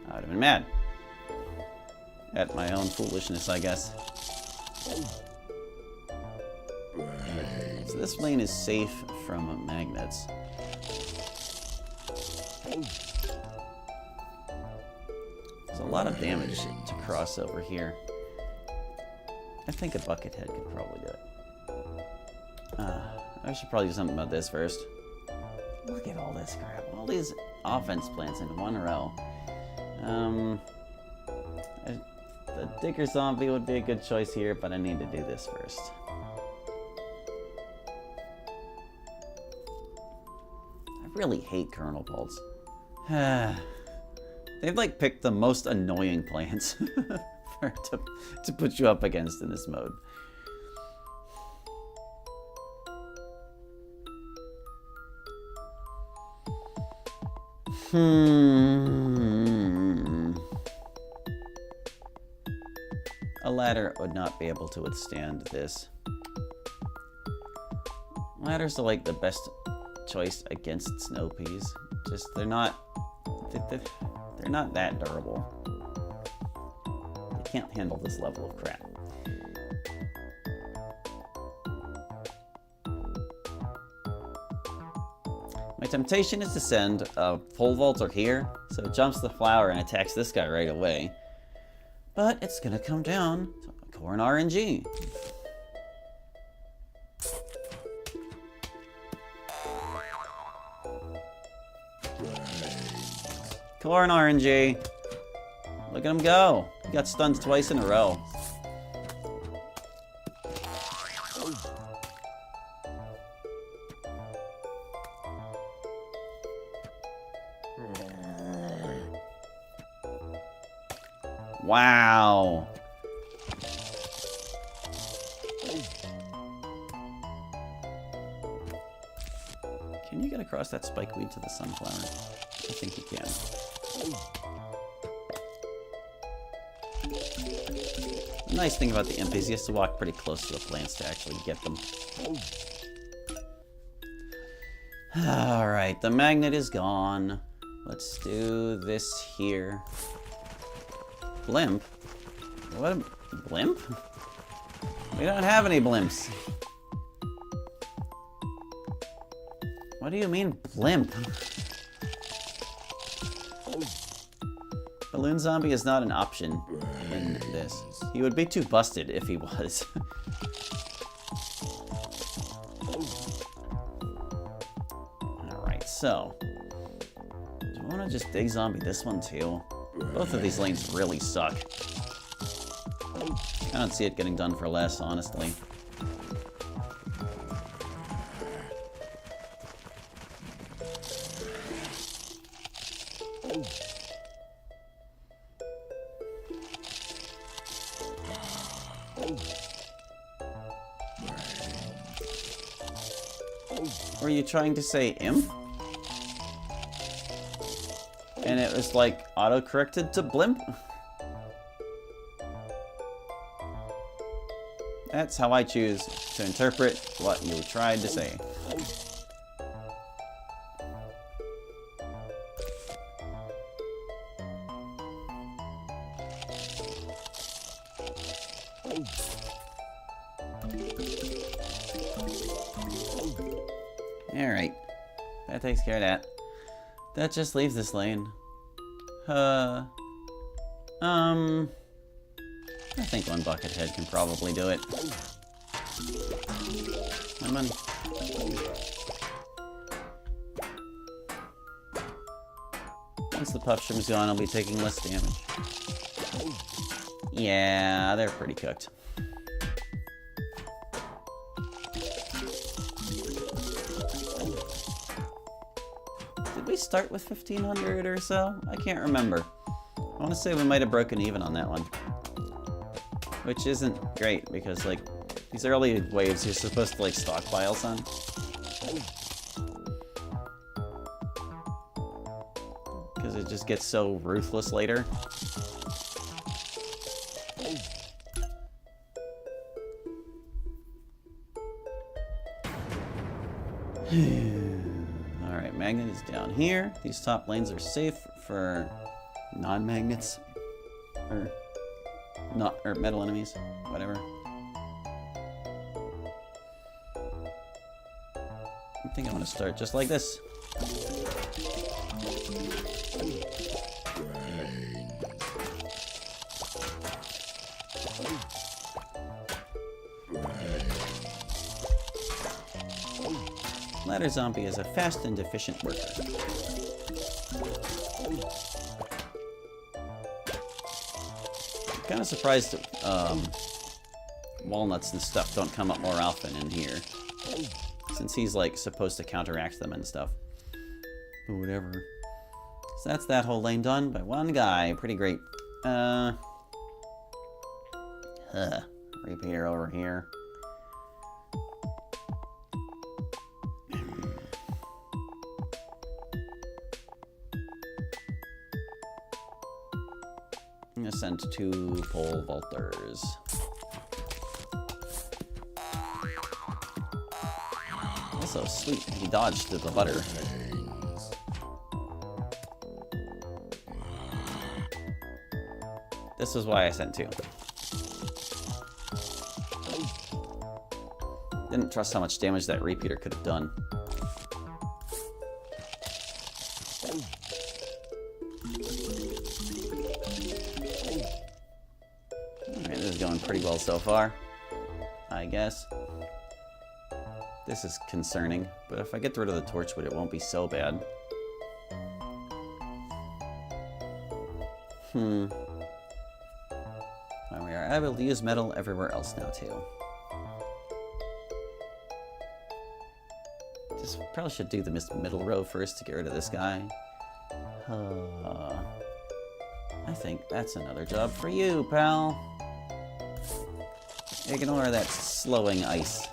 I would have been mad at my own foolishness, I guess. So this lane is safe from magnets. There's a lot of damage to cross over here. I think a buckethead could probably do it. I should probably do something about this first. Look at all this crap. All these offense plants in one row. The digger zombie would be a good choice here, but I need to do this first. I really hate kernel bolts. They've like picked the most annoying plants to put you up against in this mode. A ladder would not be able to withstand this. Ladders are like the best choice against snow peas. Just they're not that durable. They can't handle this level of crap. My temptation is to send a pole vaulter here, so it jumps the flower and attacks this guy right away. But it's gonna come down to corn RNG. Corn RNG. Look at him go. He got stunned twice in a row. Wow. Can you get across that spikeweed to the sunflower? I think you can. The nice thing about the imp is he has to walk pretty close to the plants to actually get them. Alright, the magnet is gone. Let's do this here. Blimp? What a blimp? We don't have any blimps. What do you mean, blimp? Balloon zombie is not an option in this. He would be too busted if he was. Alright, so. Do you want to just dig zombie this one too? Both of these lanes really suck. I don't see it getting done for less, honestly. Were you trying to say imp? And it was like auto-corrected to blimp? That's how I choose to interpret what you tried to say. Alright. That takes care of that. That just leaves this lane. I think one bucket head can probably do it. My money. Once the puff shroom's gone, I'll be taking less damage. Yeah, they're pretty cooked. Did we start with 1500 or so? I can't remember. I want to say we might have broken even on that one. Which isn't great, because, like, these early waves you're supposed to, like, stockpile some. Because it just gets so ruthless later. Alright, magnet is down here. These top lanes are safe for non-magnets. Or metal enemies. Whatever. I think I'm gonna start just like this. Ladder Zombie is a fast and efficient worker. I'm kind of surprised that walnuts and stuff don't come up more often in here. Since he's, like, supposed to counteract them and stuff. But whatever. So that's that whole lane done by one guy. Pretty great. Repeater over here. I'm gonna send 2 pole vaulters. Also, sweet, he dodged the butter. This is why I sent 2. Didn't trust how much damage that repeater could have done. Alright, this is going pretty well so far, I guess. This is concerning, but if I get rid of the torchwood, it won't be so bad. There we are. I will use metal everywhere else now, too. Just probably should do the middle row first to get rid of this guy. I think that's another job for you, pal. Ignore that slowing ice.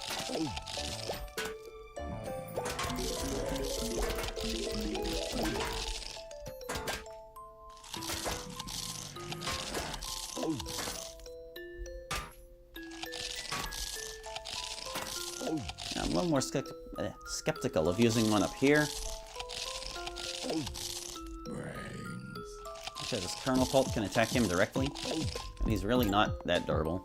I'm a little more skeptical of using one up here. Because this Kernel Pulp can attack him directly, and he's really not that durable.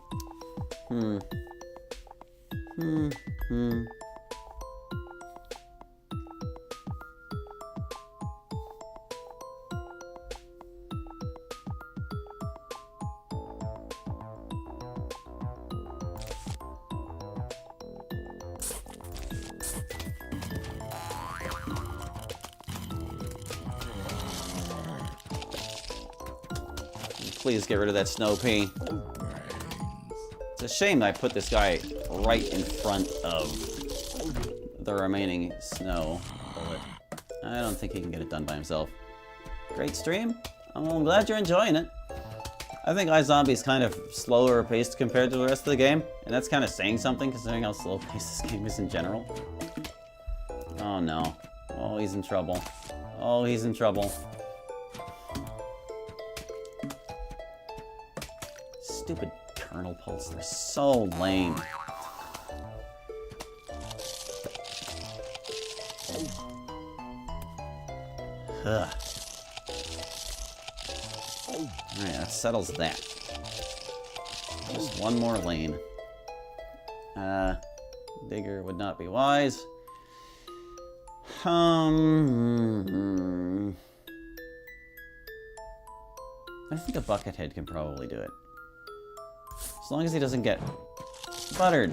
Please get rid of that snow pea. It's a shame I put this guy right in front of the remaining snow bullet. I don't think he can get it done by himself. Great stream. I'm glad you're enjoying it. I think iZombie is kind of slower paced compared to the rest of the game, and that's kind of saying something considering how slow paced this game is in general. Oh no. Oh, he's in trouble. Oh, he's in trouble. Stupid Kernel Pulse, they're so lame. Ugh. Alright, that settles that. Just one more lane. Bigger would not be wise. I think a Buckethead can probably do it. As long as he doesn't get buttered.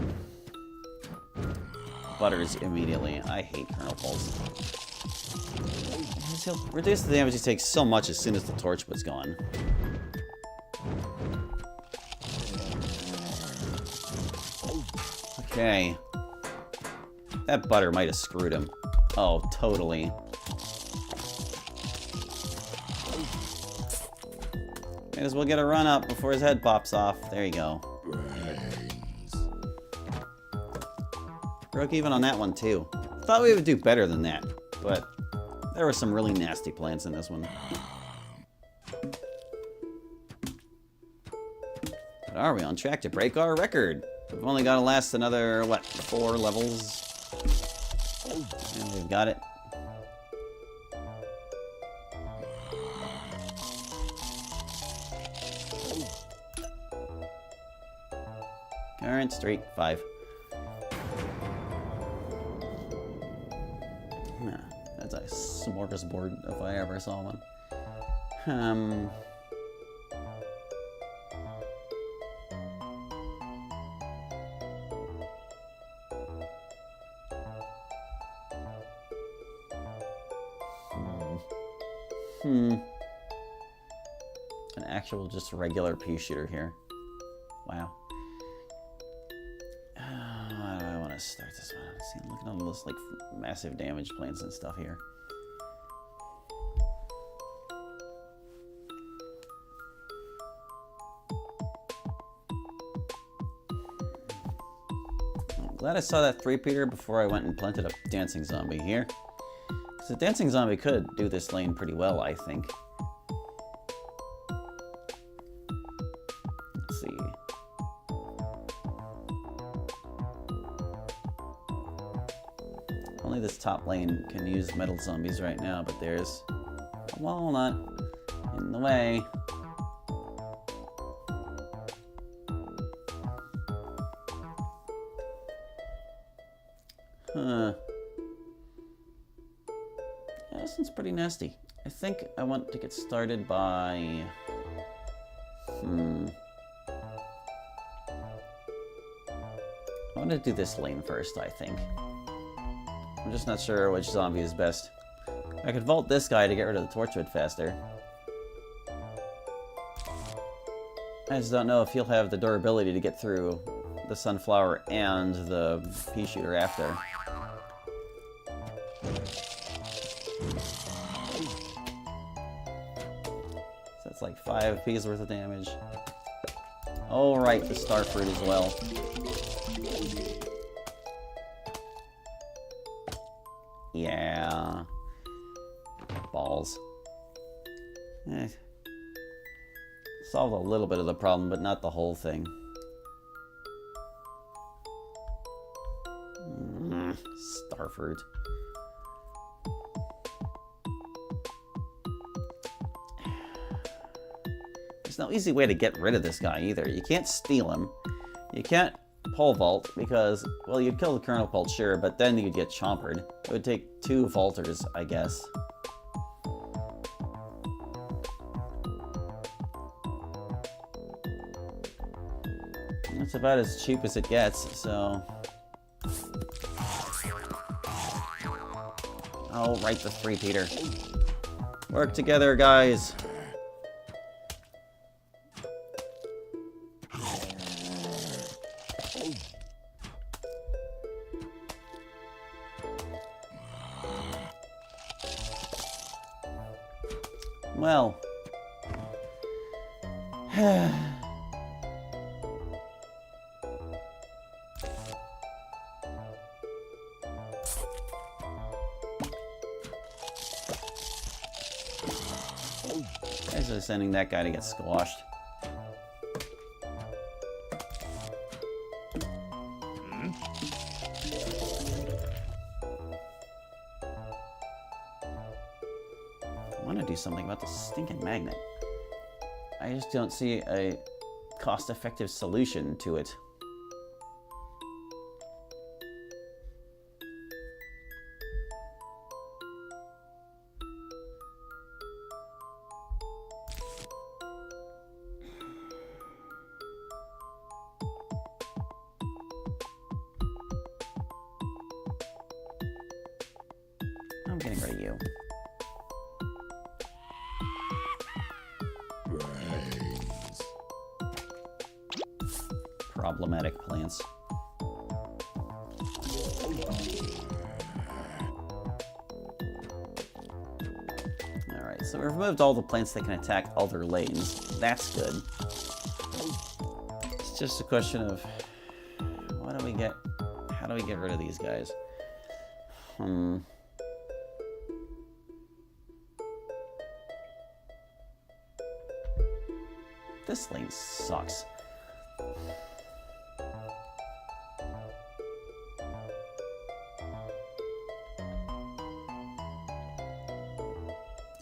Butters immediately. I hate Kernel Pulse. He'll reduce the damage he takes so much as soon as the Torchwood's gone. Okay. That butter might have screwed him. Oh, totally. Might as well get a run up before his head pops off. There you go. Broke even on that one, too. Thought we would do better than that, but there were some really nasty plants in this one. But are we on track to break our record? We've only got to last another, what, 4 levels? And we've got it. Current streak 5. That's a smorgasbord if I ever saw one. An actual just regular pea shooter here. Wow. How do I want to start this one? See, I'm looking at all this like massive damage plants and stuff here. I'm glad I saw that 3-peater before I went and planted a dancing zombie here. Because the dancing zombie could do this lane pretty well, I think. Let's see. Only this top lane can use metal zombies right now, but there's a walnut in the way. Huh. Yeah, this one's pretty nasty. I think I want to get started by... I want to do this lane first, I think. I'm just not sure which zombie is best. I could vault this guy to get rid of the Torchwood faster. I just don't know if he'll have the durability to get through the Sunflower and the pea shooter after. So that's like 5 peas worth of damage. Oh right, the Starfruit as well. Yeah. Balls. Solved a little bit of the problem, but not the whole thing. Starfruit. There's no easy way to get rid of this guy either. You can't steal him. You can't pole vault because, well, you'd kill the Kernel Pulse, sure, but then you'd get chompered. It would take 2 vaulters, I guess. It's about as cheap as it gets, so... Oh, right, the 3-peater. Work together, guys! Well... Actually sending that guy to get squashed. something about the stinking magnet. I just don't see a cost-effective solution to it. I'm getting rid of you. Problematic plants. Alright, so we've removed all the plants that can attack other lanes. That's good. It's just a question of what do we get? How do we get rid of these guys? This lane sucks.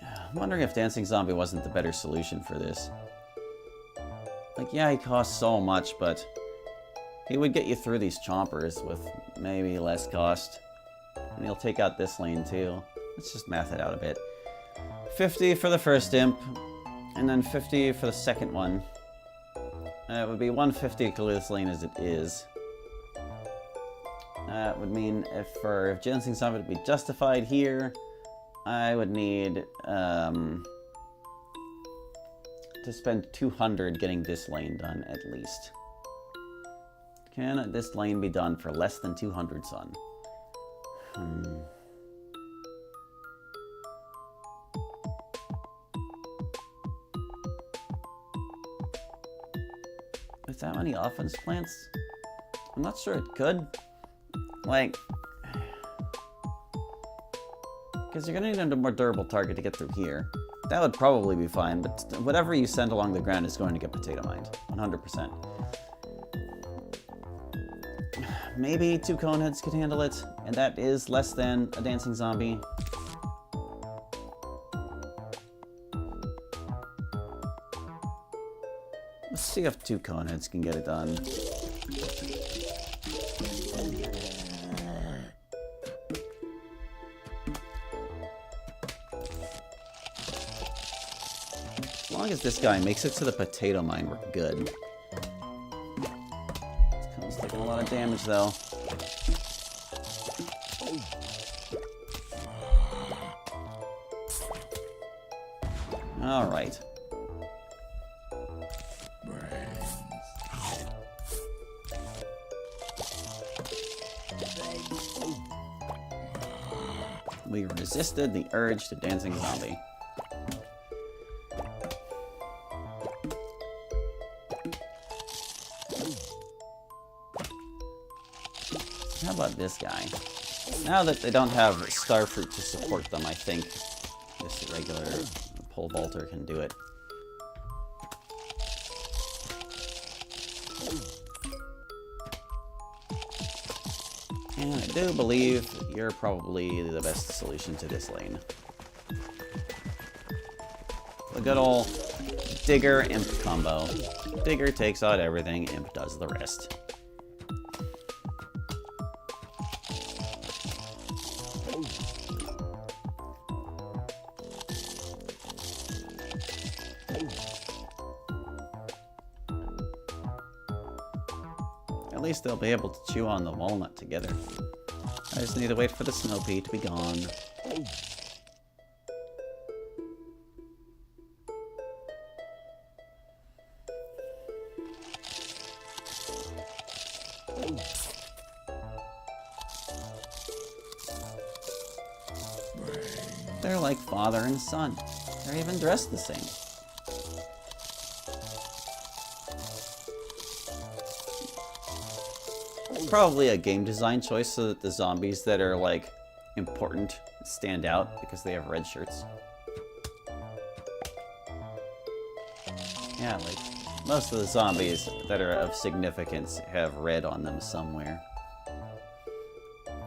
I'm wondering if Dancing Zombie wasn't the better solution for this. Like, yeah, he costs so much, but he would get you through these chompers with maybe less cost. And he'll take out this lane too. Let's just math it out a bit. 50 for the first imp, and then 50 for the second one. It would be 150 to clear this lane as it is. That would mean if Dancing Zombie to be justified here, I would need to spend 200 getting this lane done at least. Can this lane be done for less than 200, son? With that many offense plants? I'm not sure it could. Like, because you're going to need a more durable target to get through here. That would probably be fine, but whatever you send along the ground is going to get potato mined. 100%. Maybe 2 Coneheads could handle it, and that is less than a Dancing Zombie. Let's see if 2 Coneheads can get it done. As long as this guy makes it to the potato mine, we're good. It's taking a lot of damage, though. All right. We resisted the urge to Dancing Zombie. How about this guy? Now that they don't have Starfruit to support them, I think this regular pole vaulter can do it. And I do believe you're probably the best solution to this lane. The good old Digger Imp combo. Digger takes out everything, Imp does the rest. At least they'll be able to chew on the walnut together. I just need to wait for the snow pea to be gone. They're like father and son. They're even dressed the same. Probably a game design choice so that the zombies that are like important stand out because they have red shirts. Yeah, like most of the zombies that are of significance have red on them somewhere.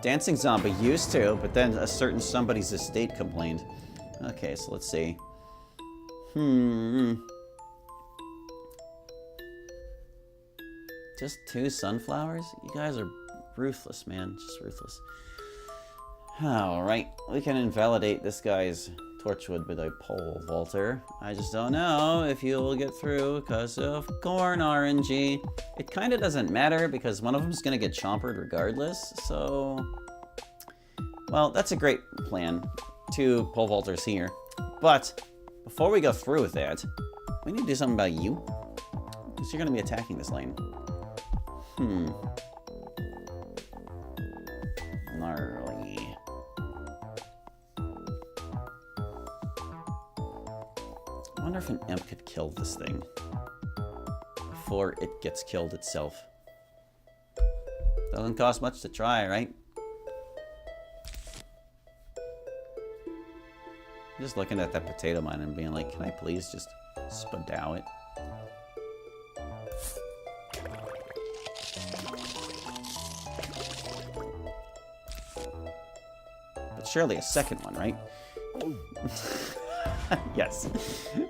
Dancing Zombie used to, but then a certain somebody's estate complained. Okay, so let's see. Just 2 sunflowers? You guys are ruthless, man. Just ruthless. Alright, we can invalidate this guy's torchwood with a pole vaulter. I just don't know if you'll get through because of corn RNG. It kind of doesn't matter because one of them is going to get chompered regardless, so... Well, that's a great plan. 2 pole vaulters here. But, before we go through with that, we need to do something about you. Because you're going to be attacking this lane. Gnarly. I wonder if an imp could kill this thing before it gets killed itself. Doesn't cost much to try, right? Just looking at that potato mine and being like, can I please just spadow it? But surely a second one, right? Yes.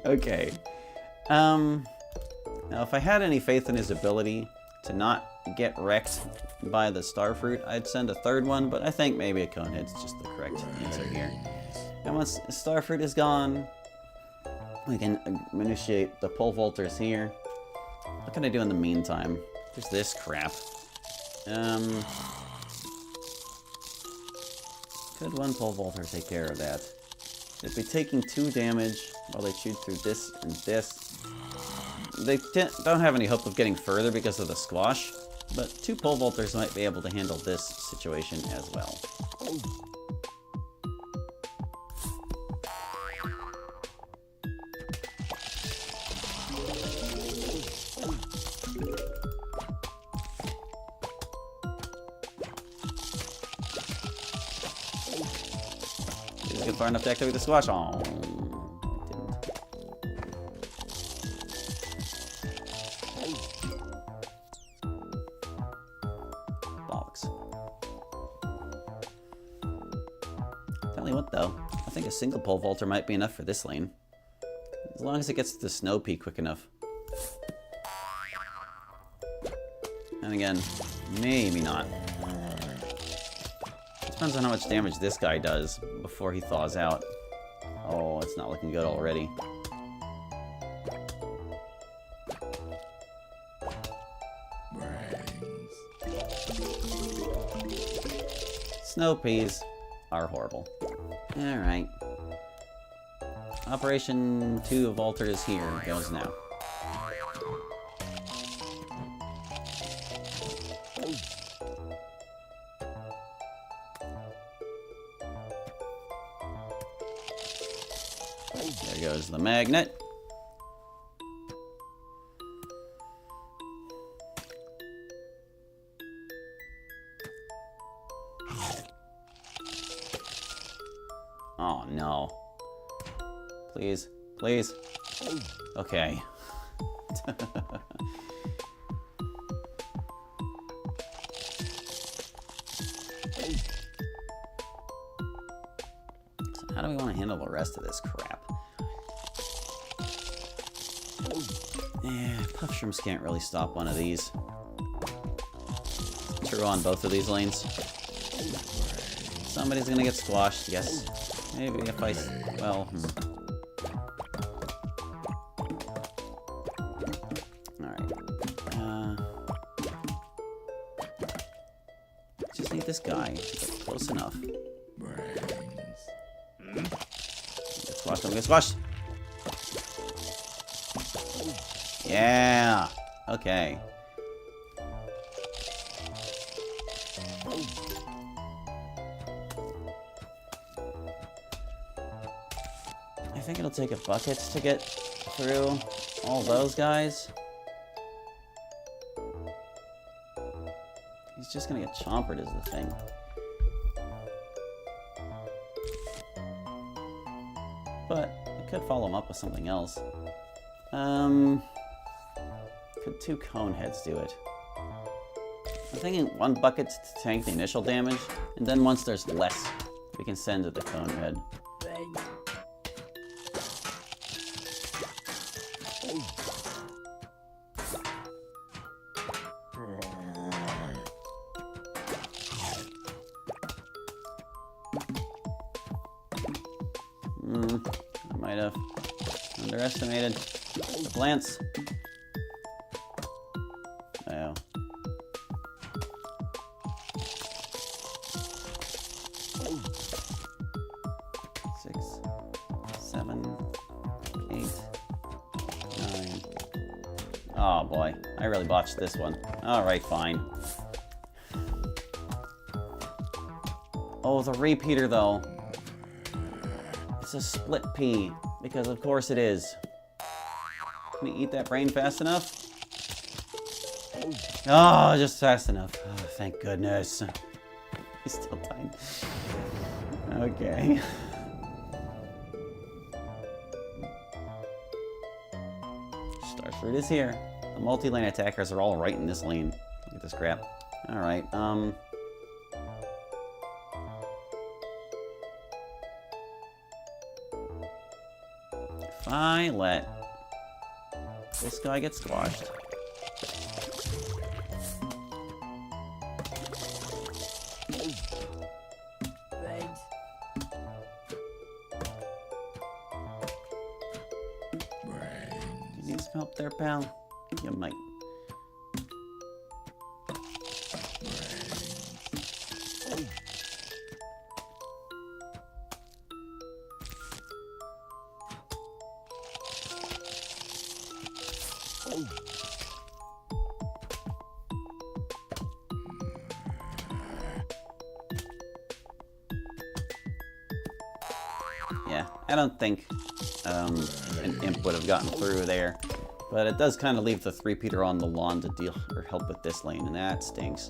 Okay. Now, if I had any faith in his ability to not get wrecked by the starfruit, I'd send a 3rd one, but I think maybe a conehead's just the correct answer here. And once starfruit is gone, we can initiate the pole vaulters here. What can I do in the meantime? There's this crap. Could one pole vaulter take care of that? They'd be taking 2 damage while they shoot through this and this. They don't have any hope of getting further because of the squash, but 2 pole vaulters might be able to handle this situation as well. Get far enough to activate the squash. Oh, bollocks. Tell you what, though, I think a single pole vaulter might be enough for this lane, as long as it gets to the snow peak quick enough. And again, maybe not. Depends on how much damage this guy does before he thaws out. Oh, it's not looking good already. Snow peas are horrible. Alright. Operation 2 vaulters here goes now. There goes the magnet. Oh no. Please, please. Okay. So how do we want to handle the rest of this crap? Yeah, puff shrooms can't really stop one of these. True on both of these lanes. Somebody's gonna get squashed, yes. Maybe if I... well... Alright. Just need this guy to get close enough. Get squashed, don't get squashed! Yeah! Okay. I think it'll take a bucket to get through all those guys. He's just gonna get chompered is the thing. But I could follow him up with something else. Could 2 cone heads do it? I'm thinking 1 bucket to tank the initial damage, and then once there's less, we can send it the cone head. I might have underestimated the plants. Oh. Six, 7, 8, 9. Oh boy, I really botched this one. Alright, fine. Oh, the repeater though. It's a split pea, because of course it is. Can you eat that brain fast enough? Oh, just fast enough. Oh, thank goodness. He's still dying. Okay. Starfruit is here. The multi-lane attackers are all right in this lane. Look at this crap. Alright, if I let this guy get squashed. You need some help there, pal? You might. Yeah, I don't think an imp would have gotten through there. But it does kind of leave the 3-peater on the lawn to deal or help with this lane, and that stinks.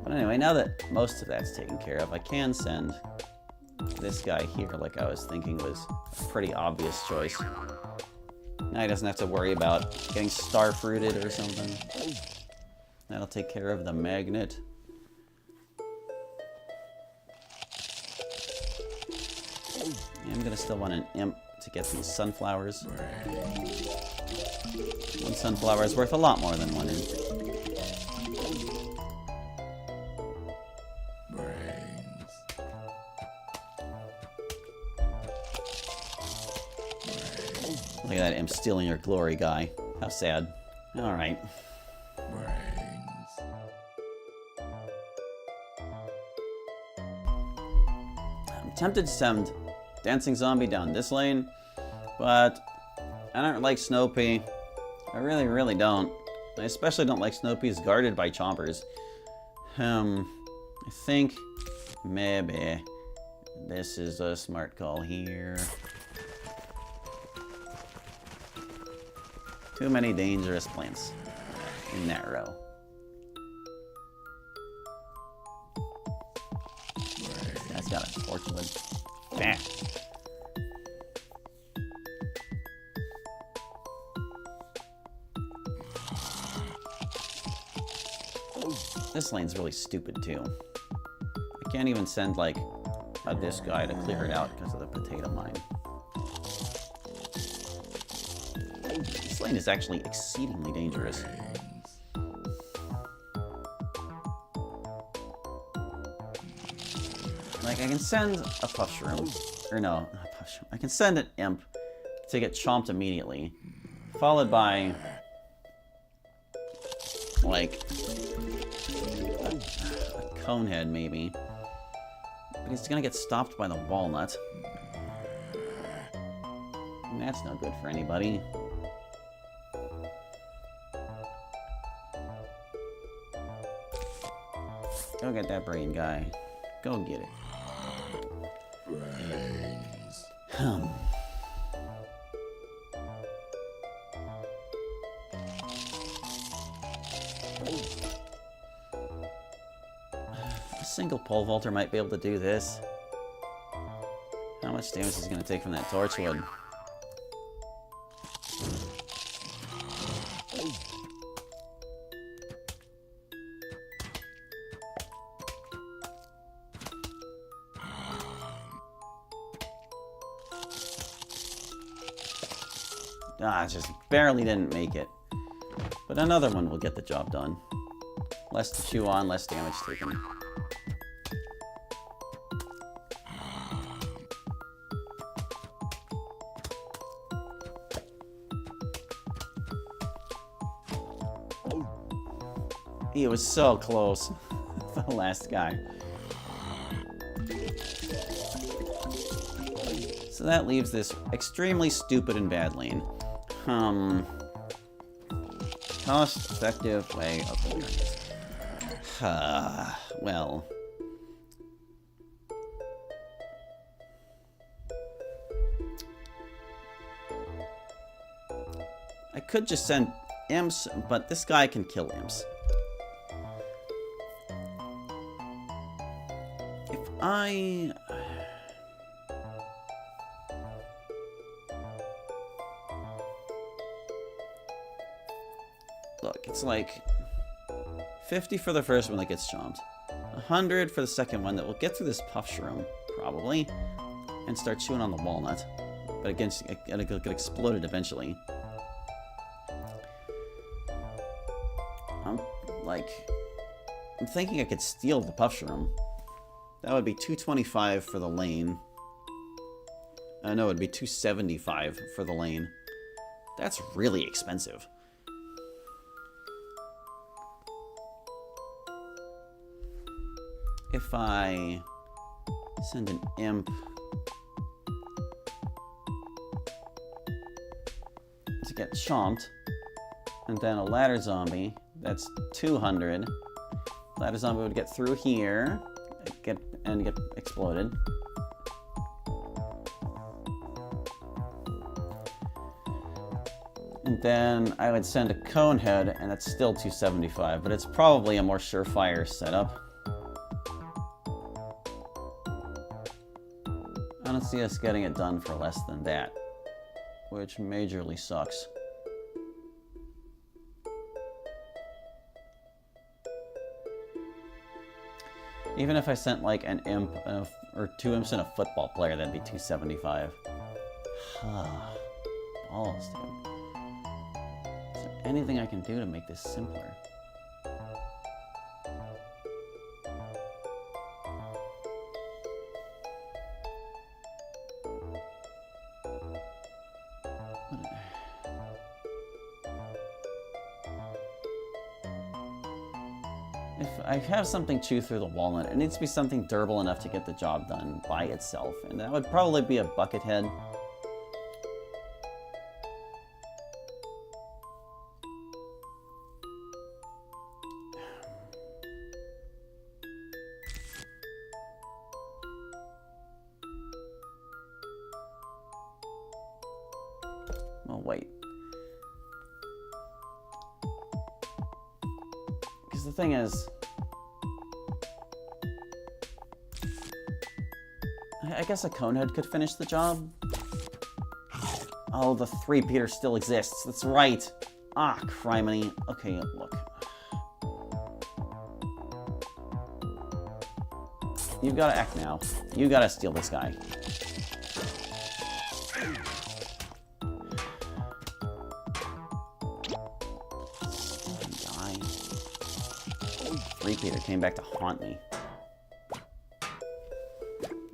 But anyway, now that most of that's taken care of, I can send this guy here like I was thinking was a pretty obvious choice. Now he doesn't have to worry about getting star-fruited or something. That'll take care of the magnet. I'm gonna still want an imp to get these sunflowers. One sunflower is worth a lot more than one imp. Look at that imp stealing your glory, guy. How sad. Alright. I'm tempted to send Dancing Zombie down this lane, but I don't like Snow Pea. I really don't. I especially don't like Snow Peas guarded by chompers. I think maybe this is a smart call here. Too many dangerous plants in that row. This guy's got a torchwood. Bam. This lane's really stupid too. I can't even send like this guy to clear it out because of the potato mine. This lane is actually exceedingly dangerous. Like, I can send a Puffshroom, or no, not a Puffshroom. I can send an imp to get chomped immediately, followed by, like, a Conehead maybe. But he's gonna get stopped by the walnut. And that's no good for anybody. Go get that brain guy. Go get it. Brains. A single pole vaulter might be able to do this. How much damage is he going to take from that torchwood? Ah, just barely didn't make it. But another one will get the job done. Less to chew on, less damage taken. He was so close. The last guy. So that leaves this extremely stupid and bad lane. Cost-effective way of doing this. Well... I could just send imps, but this guy can kill imps. If I... Look, it's like 50 for the first one that gets chomped. 100 for the second one that will get through this puff shroom, probably, and start chewing on the walnut. But again, it'll get exploded eventually. I'm thinking I could steal the puff shroom. That would be 225 for the lane. No, it'd be 275 for the lane. That's really expensive. If I send an imp to get chomped, and then a ladder zombie, that's 200. Ladder zombie would get through here, get exploded. And then I would send a cone head, and that's still 275, but it's probably a more surefire setup. I don't see us getting it done for less than that, which majorly sucks. Even if I sent like an imp or 2 imps and a football player, that'd be 275. Balls, dude. Is there anything I can do to make this simpler? If I have something chew through the walnut, it needs to be something durable enough to get the job done by itself, and that would probably be a bucket head. Well, wait. Because the thing is, I guess a conehead could finish the job. Oh, the 3-peter still exists. That's right. Ah, criminy. Okay, look. You've got to act now. You got to steal this guy. Die. 3-peter came back to haunt me.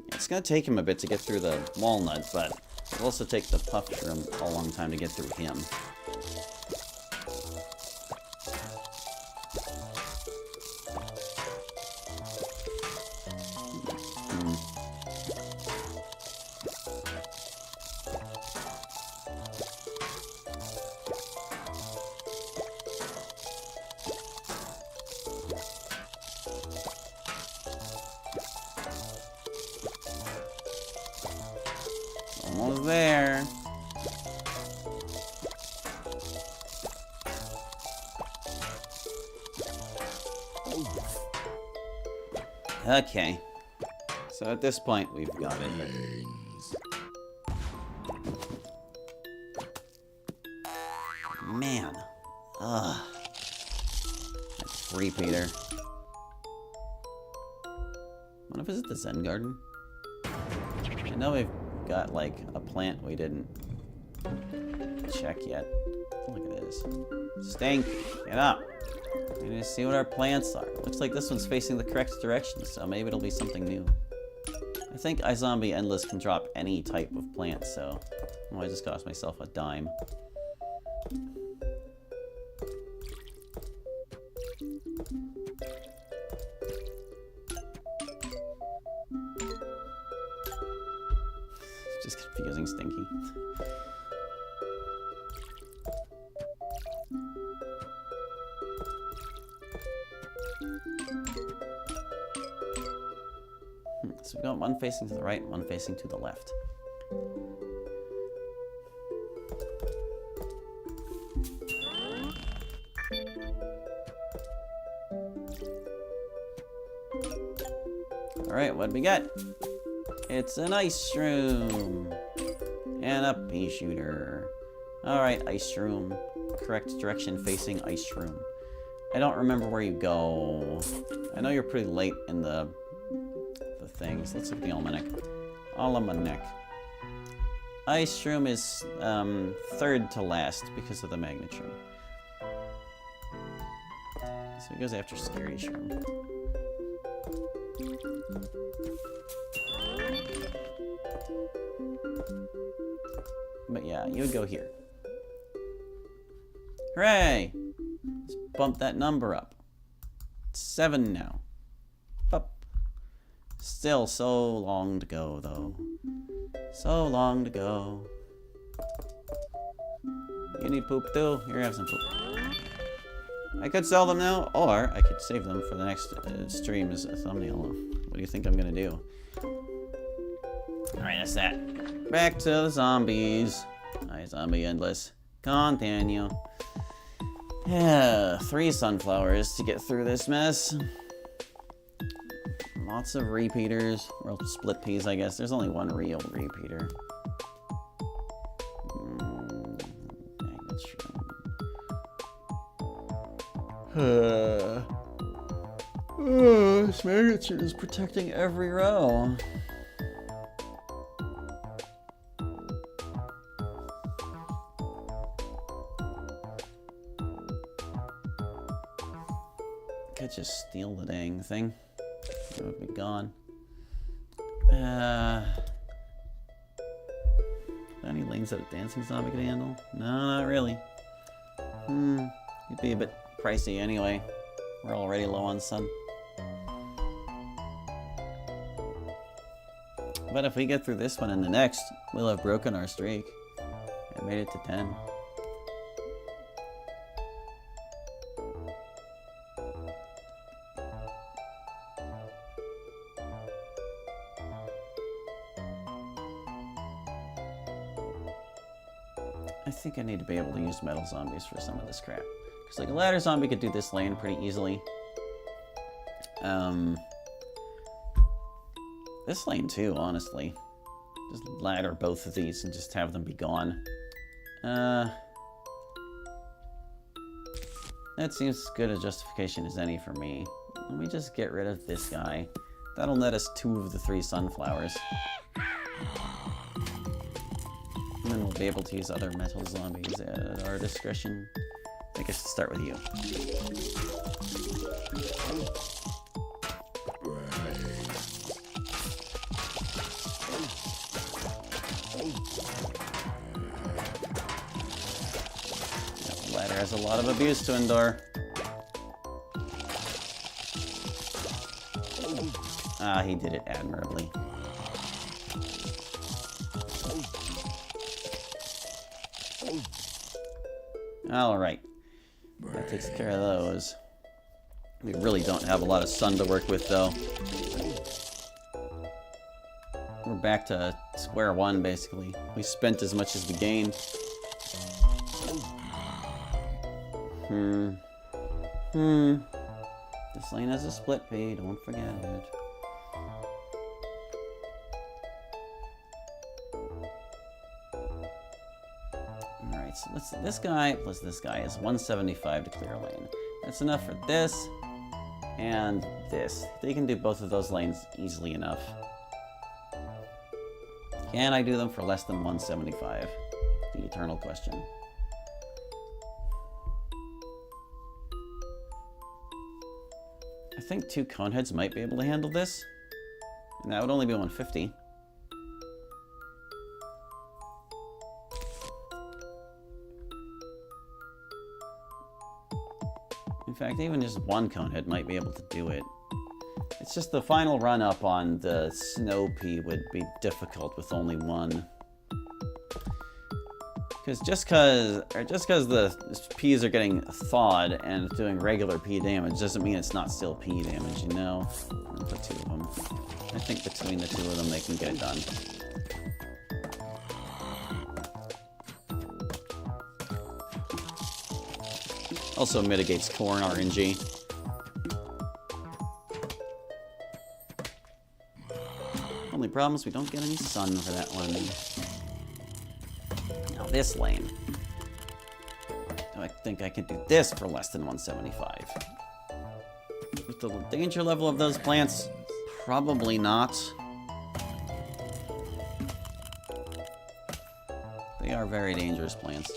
It's gonna take him a bit to get through the walnut, but it'll also take the puff shroom a long time to get through him. Almost there. Okay. So at this point, we've got it. Man. Ugh. That's 3-peter. Wanna visit the Zen Garden? I know we've got like a plant we didn't check yet. Look at this. Stink! Get up! We need to see what our plants are. Looks like this one's facing the correct direction, so maybe it'll be something new. I think iZombie Endless can drop any type of plant, so I just cost myself a dime. Just confusing, Stinky. So we've got one facing to the right, one facing to the left. Alright, what do we got? It's an ice shroom and a pea shooter. Alright, ice shroom. Correct direction facing ice shroom. I don't remember where you go. I know you're pretty late in the things. Let's look at the almanac. Almanac. Ice shroom is third to last because of the magnet shroom. So he goes after scary shroom. But yeah, you would go here. Hooray! Let's bump that number up. It's 7 now. Up. Still so long to go, though. So long to go. You need poop too? Here, have some poop. I could sell them now, or I could save them for the next stream as a thumbnail. What do you think I'm gonna do? Alright, that's that. Back to the zombies. Hi, zombie endless. Continue. Yeah, 3 sunflowers to get through this mess. Lots of repeaters. Or split peas, I guess. There's only one real repeater. This magnet is protecting every row. Could just steal the dang thing. It would be gone. Any lanes that a dancing zombie could handle? No, not really. It'd be a bit pricey anyway. We're already low on sun. But if we get through this one and the next, we'll have broken our streak and made it to 10. I think I need to be able to use metal zombies for some of this crap. Because like a ladder zombie could do this lane pretty easily. This lane too, honestly. Just ladder both of these and just have them be gone. That seems as good a justification as any for me. Let me just get rid of this guy. That'll net us 2 of the 3 sunflowers. And then we'll be able to use other metal zombies at our discretion. I think I should start with you. The ladder has a lot of abuse to endure. Ah, he did it admirably. Alright. That takes care of those. We really don't have a lot of sun to work with, though. We're back to square one, basically. We spent as much as we gained. This lane has a split pea, don't forget it. Alright, so this guy plus this guy is 175 to clear a lane. That's enough for this and this. They can do both of those lanes easily enough. Can I do them for less than 175? The eternal question. I think 2 coneheads might be able to handle this. And that would only be 150. In fact, even just one conehead might be able to do it. It's just the final run up on the snow pea would be difficult with only one. Because just because the peas are getting thawed and doing regular pea damage doesn't mean it's not still pea damage, you know? I'll put 2 of them. I think between the 2 of them they can get it done. Also mitigates corn RNG. Only problem is we don't get any sun for that one. Now this lane. Do I think I can do this for less than 175? With the danger level of those plants, probably not. They are very dangerous plants.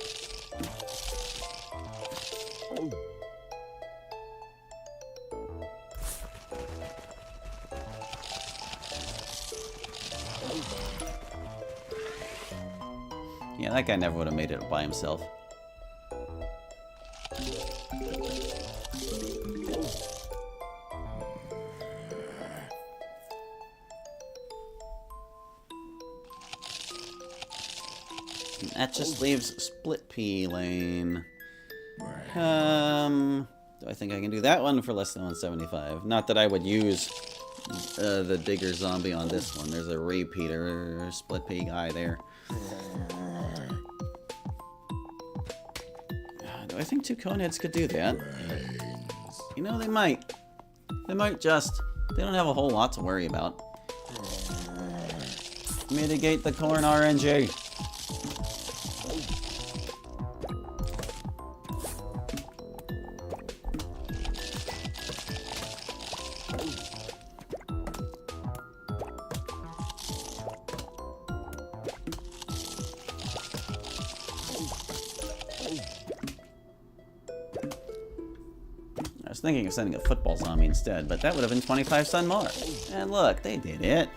Yeah, that guy never would have made it by himself. And that just leaves split pea lane. Do I think I can do that one for less than 175? Not that I would use the digger zombie on this one. There's a repeater split pea guy there. Do I think 2 coneheads could do that? You know, they might. They might just. They don't have a whole lot to worry about. Mitigate the corn RNG. I was thinking of sending a football zombie instead, but that would have been 25 sun more. And look, they did it.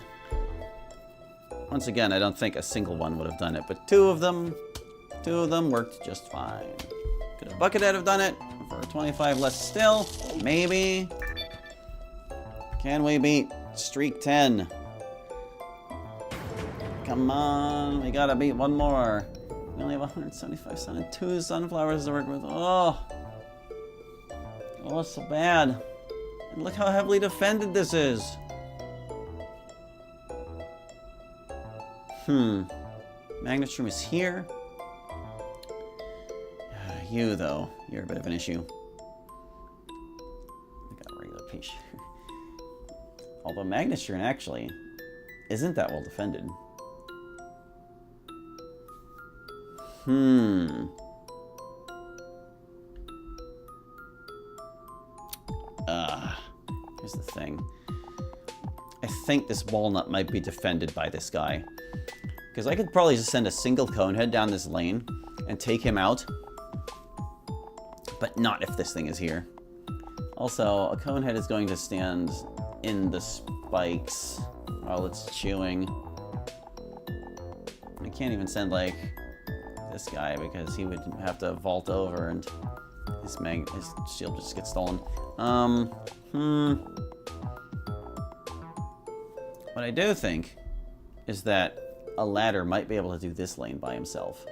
Once again, I don't think a single one would have done it, but 2 of them worked just fine. Could a buckethead have done it for 25 less still? Maybe. Can we beat streak 10? Come on, we gotta beat one more. We only have 175 sun and 2 sunflowers to work with. Oh, it's so bad. And look how heavily defended this is. Magnetrum is here. You, though, you're a bit of an issue. I got a regular piece. Although Magnetrum actually isn't that well defended. Here's the thing. I think this walnut might be defended by this guy. Because I could probably just send a single conehead down this lane and take him out. But not if this thing is here. Also, a conehead is going to stand in the spikes while it's chewing. I can't even send, like, this guy because he would have to vault over and his shield just gets stolen. What I do think is that a ladder might be able to do this lane by himself.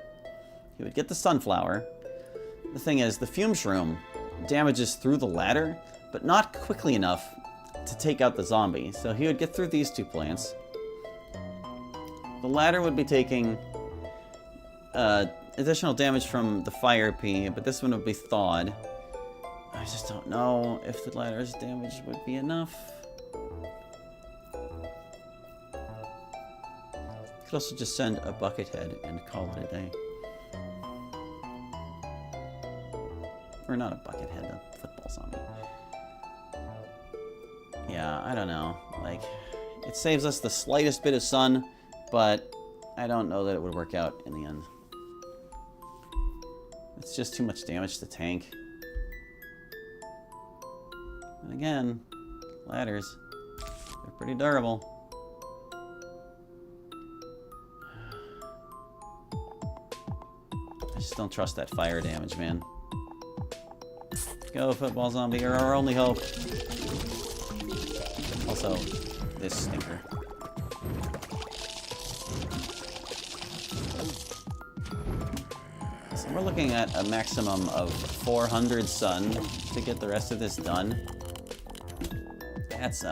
He would get the sunflower. The thing is, the fume shroom damages through the ladder, but not quickly enough to take out the zombie. So he would get through these 2 plants. The ladder would be taking additional damage from the fire pea, but this one would be thawed. I just don't know if the ladder's damage would be enough. Could also just send a buckethead and call it a day. Or not a buckethead, a football zombie. Yeah, I don't know. Like, it saves us the slightest bit of sun, but I don't know that it would work out in the end. It's just too much damage to tank. And again, ladders, they're pretty durable. I just don't trust that fire damage, man. Go, football zombie. You're our only hope. Also, this stinker. So we're looking at a maximum of 400 sun to get the rest of this done. That's,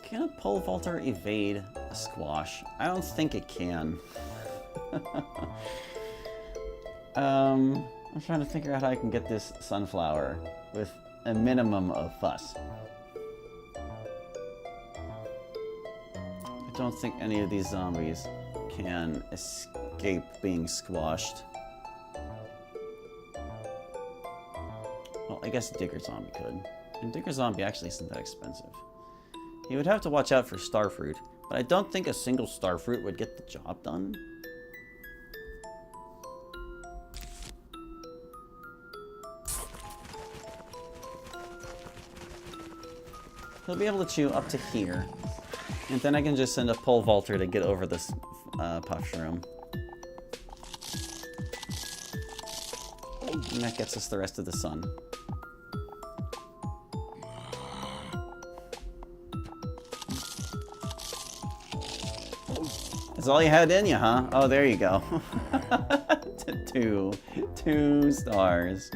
Can a pole vaulter evade a squash? I don't think it can. I'm trying to figure out how I can get this sunflower with a minimum of fuss. I don't think any of these zombies can escape being squashed. Well, I guess Digger Zombie could. And Digger Zombie actually isn't that expensive. He would have to watch out for Starfruit, but I don't think a single Starfruit would get the job done. He'll be able to chew up to here, and then I can just send a pole vaulter to get over this puff shroom. And that gets us the rest of the sun. That's all you had in you, huh? Oh, there you go. Two stars.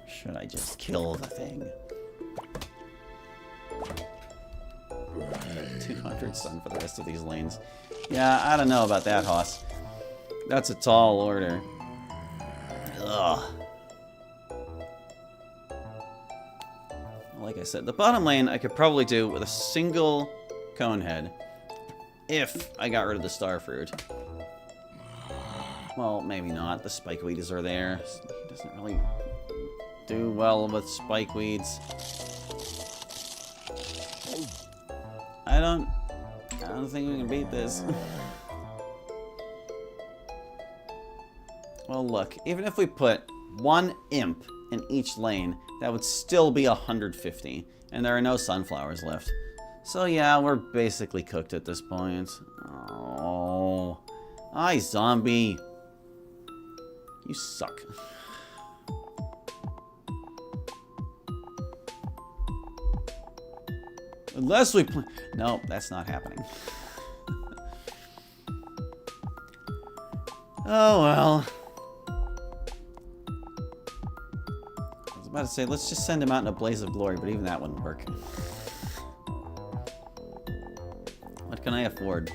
Should I just kill the thing? 200 sun for the rest of these lanes. Yeah, I don't know about that, Hoss. That's a tall order. Ugh. Like I said, the bottom lane I could probably do with a single cone head if I got rid of the starfruit. Well, maybe not. The spikeweeds are there. He doesn't really do well with spikeweeds. I don't think we can beat this. Well, look, even if we put one imp in each lane, that would still be 150, and there are no sunflowers left. So yeah, we're basically cooked at this point. Oh, hi, zombie. You suck. Unless we no, that's not happening. Oh well. I was about to say, let's just send him out in a blaze of glory, but even that wouldn't work. What can I afford?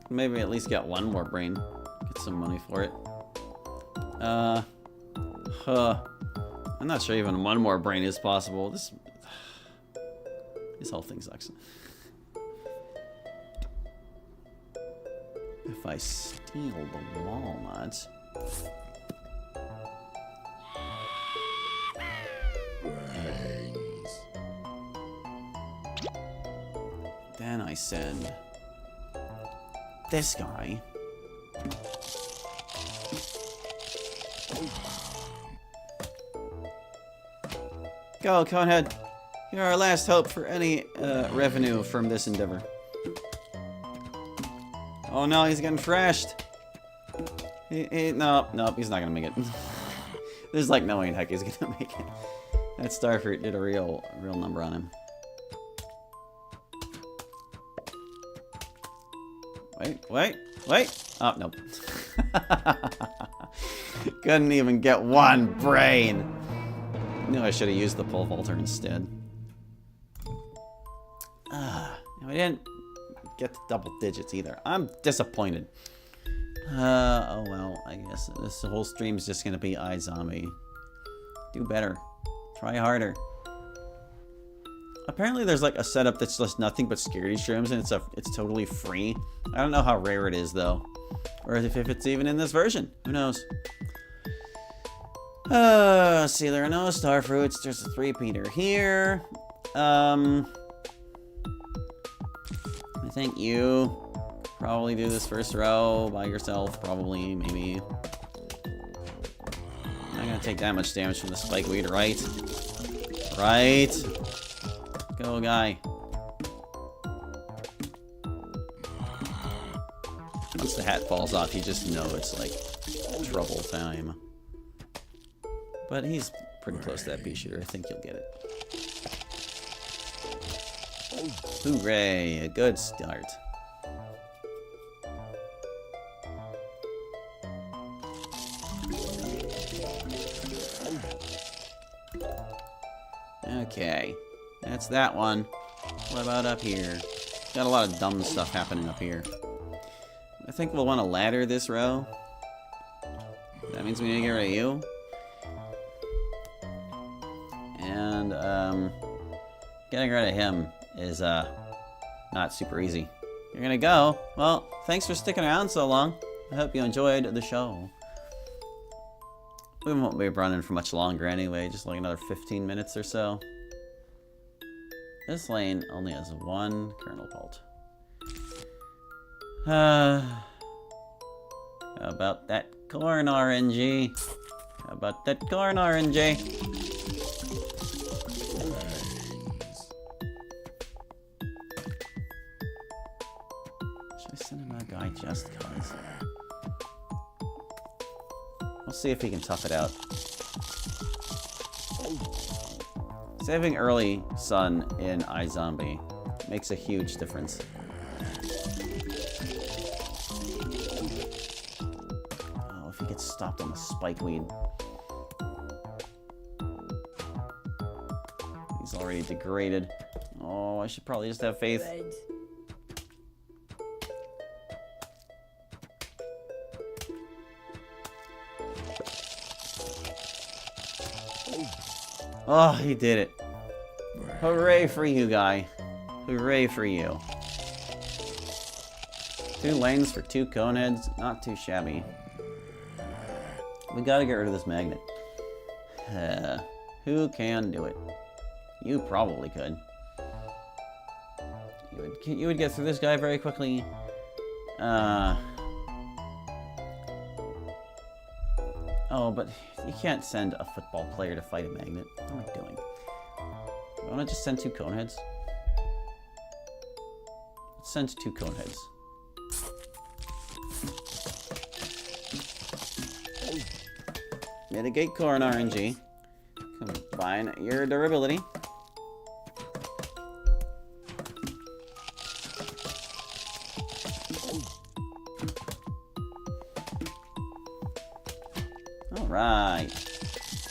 Maybe at least get one more brain. Get some money for it. I'm not sure even one more brain is possible. This whole thing sucks. If I steal the walnuts... Then I send this guy. Go, Conehead. You're our last hope for any revenue from this endeavor. Oh no, he's getting trashed. Nope, he's not gonna make it. There's like no way in heck he's gonna make it. That starfruit did a real number on him. Wait. Oh, nope. Couldn't even get one brain. Knew I should have used the pole vaulter instead. I didn't get the double digits either. I'm disappointed. Oh well, I guess this whole stream's just gonna be iZombie. Do better. Try harder. Apparently there's like a setup that's just nothing but security shrooms, and it's totally free. I don't know how rare it is though, or if it's even in this version. Who knows? See, there are no star fruits. There's a 3-peater here. I think you probably do this first row by yourself. Probably, maybe. I'm not gonna take that much damage from the spikeweed, right? Right. Go, guy. Once the hat falls off, you just know it's like trouble time. But he's pretty close to that bee shooter. I think you'll get it. Hooray! A good start. Okay. That's that one. What about up here? Got a lot of dumb stuff happening up here. I think we'll want to ladder this row. That means we need to get rid of you. And, getting rid of him is, not super easy. You're gonna go. Well, thanks for sticking around so long. I hope you enjoyed the show. We won't be running for much longer anyway, just like another 15 minutes or so. This lane only has one kernel pult. How about that corn RNG? How about that corn RNG? Should I send him a guy just cause? We'll see if he can tough it out. Saving early sun in iZombie makes a huge difference. Oh, if he gets stopped on the spikeweed. He's already degraded. Oh, I should probably just have faith. Oh, he did it. Hooray for you, guy. Hooray for you. 2 lanes for 2 coneheads. Not too shabby. We gotta get rid of this magnet. Who can do it? You probably could. You would get through this guy very quickly. Oh, but you can't send a football player to fight a magnet. What am I doing? I want to just send 2 coneheads. Let's send 2 coneheads. Mitigate corn RNG. Combine your durability. Alright.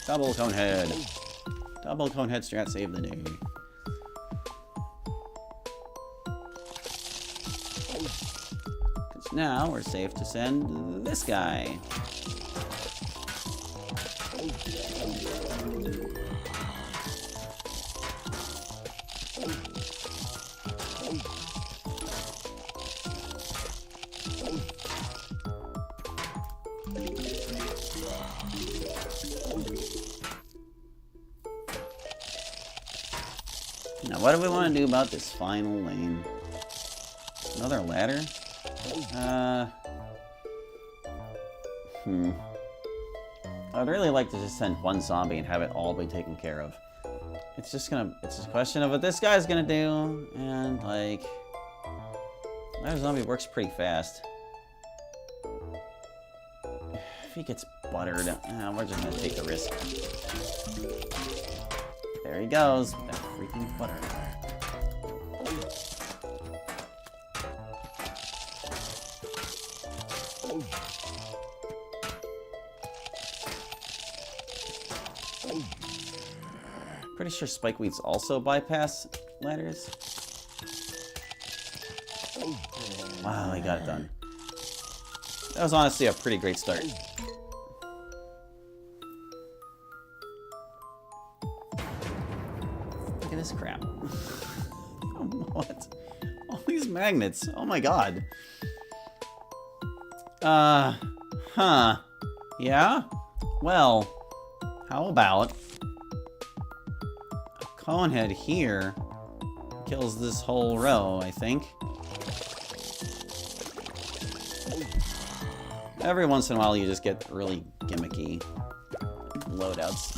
Double conehead. Double conehead strat save the day. Because now we're safe to send this guy. Now, what do we want to do about this final lane? Another ladder? I'd really like to just send 1 zombie and have it all be taken care of. It's a question of what this guy's gonna do, and like, that zombie works pretty fast. If he gets buttered, we're just gonna take the risk. There he goes, with that freaking butter. Pretty sure spikeweeds also bypass ladders. Wow, he got it done. That was honestly a pretty great start. is crap. What? All these magnets. Oh my god. Huh. Yeah? Well, how about a cone head here kills this whole row, I think. Every once in a while you just get really gimmicky loadouts.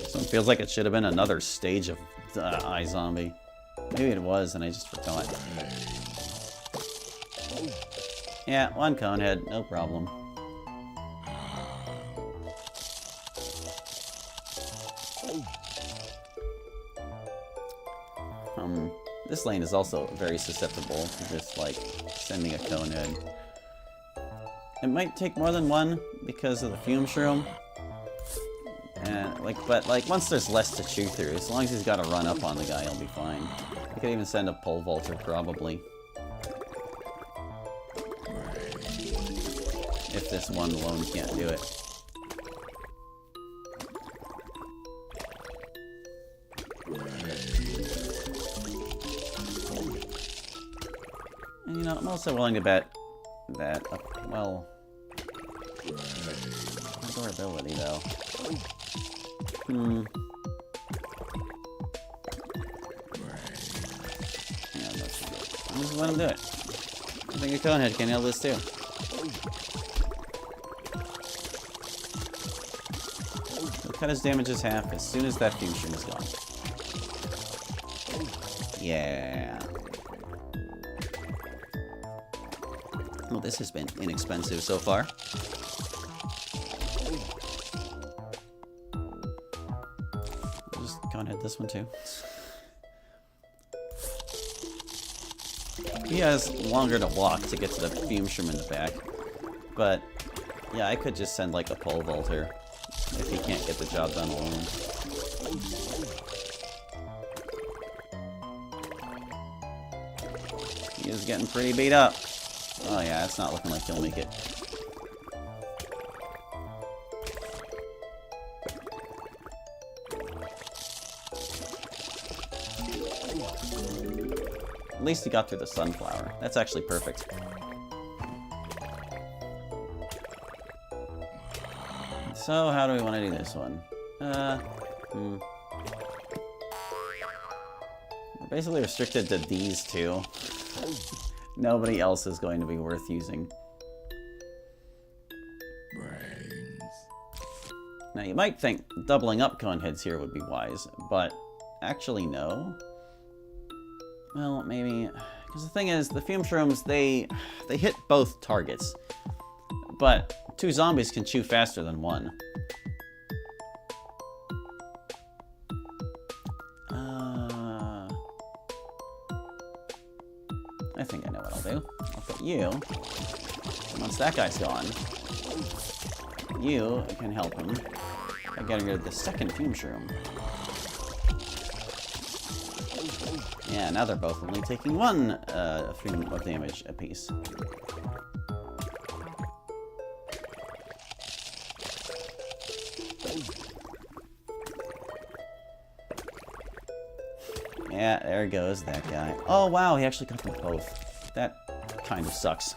So it feels like it should have been another stage of iZombie. Maybe it was and I just forgot. Yeah, one cone head, no problem. This lane is also very susceptible to just, like, sending a cone head. It might take more than one because of the fume shroom. And, but once there's less to chew through, as long as he's got to run up on the guy, he'll be fine. I could even send a pole vaulter, probably. If this one alone can't do it. And, you know, I'm also willing to bet that, well, durability, though. Yeah, that's good. I'm just letting him do it. I think a cone head can nail this, too. He'll cut his damages half as soon as that fusion is gone. Yeah. Well, this has been inexpensive so far. I'll just go ahead this one too. He has longer to walk to get to the fume shroom in the back. But, yeah, I could just send like a pole vaulter if he can't get the job done alone. He is getting pretty beat up. Oh yeah, it's not looking like he'll make it. At least he got through the sunflower. That's actually perfect. So, how do we want to do this one? We're basically restricted to these two. Nobody else is going to be worth using. Brains. Now, you might think doubling up cone heads here would be wise, but actually no. Well, maybe... Because the thing is, the fume shrooms, they hit both targets. But 2 zombies can chew faster than 1. I think I know what I'll do. I'll put you. Once that guy's gone, you can help him by getting rid of the second fume shroom. Yeah, now they're both only taking 1 fume of damage apiece. Yeah, there goes that guy. Oh, wow, he actually got them both. That kind of sucks.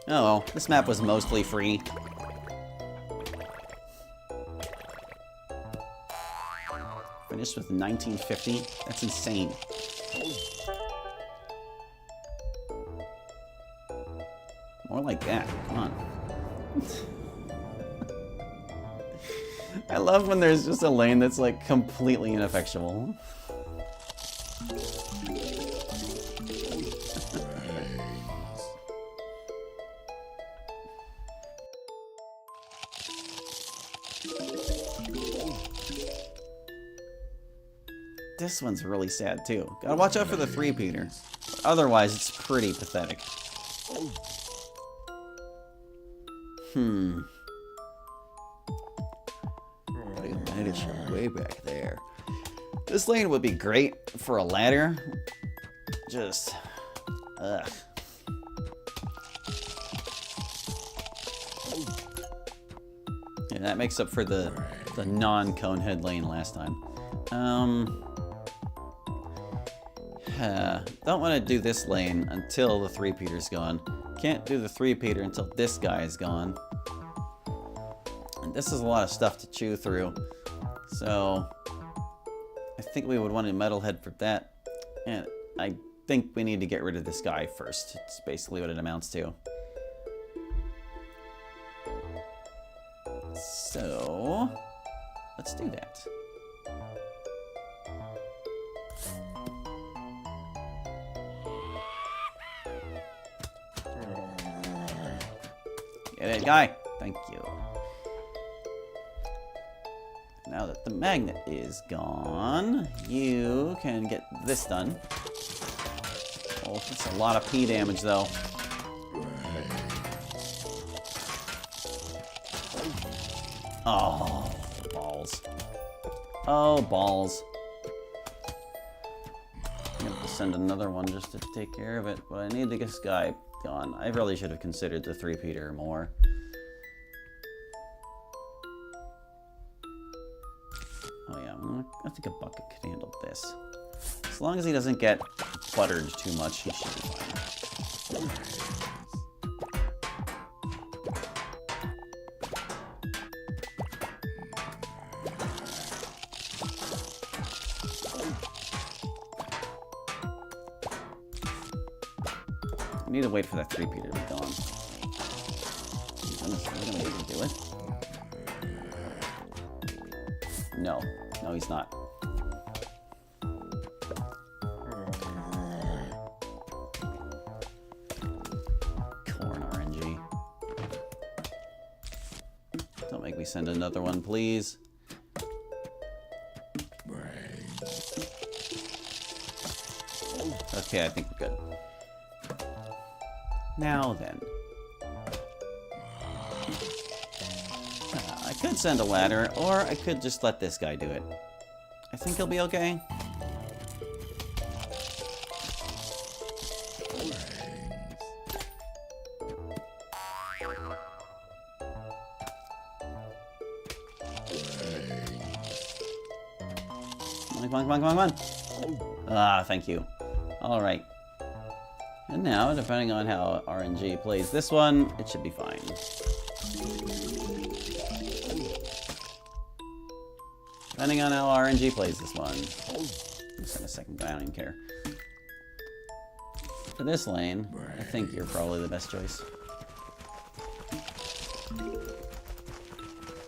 Oh, well, this map was mostly free. Finished with 1950? That's insane. More like that, come on. I love when there's just a lane that's like completely ineffectual. This one's really sad too. Gotta watch out for the 3-peater. Otherwise, it's pretty pathetic. Way back there. This lane would be great for a ladder, just... Ugh. Yeah, that makes up for the non-Conehead lane last time. Don't want to do this lane until the 3-peter's gone. Can't do the 3-peter until this guy is gone. And this is a lot of stuff to chew through. So, I think we would want a metalhead for that. And I think we need to get rid of this guy first. It's basically what it amounts to. So, let's do that. Get it, guy. Thank you. Now that the magnet is gone, you can get this done. Oh, that's a lot of P damage, though. Oh, balls. Oh, balls. I'm gonna have to send another one just to take care of it, but I need to get this guy gone. I really should have considered the 3-peter more. Oh yeah, I think a bucket could handle this. As long as he doesn't get buttered too much, he should be fine. I need to wait for that 3-peter to be gone. Goodness, are we gonna need to do it? No. No, he's not. Corn RNG. Don't make me send another one, please. Okay, I think we're good. Now then. I could send a ladder, or I could just let this guy do it. I think he'll be okay. Come on, come on, come on, come on. Ah, thank you. Alright. And now, depending on how RNG plays this one, it should be fine. Depending on how RNG plays this one. Just in a second guy, I don't even care. For this lane, I think you're probably the best choice.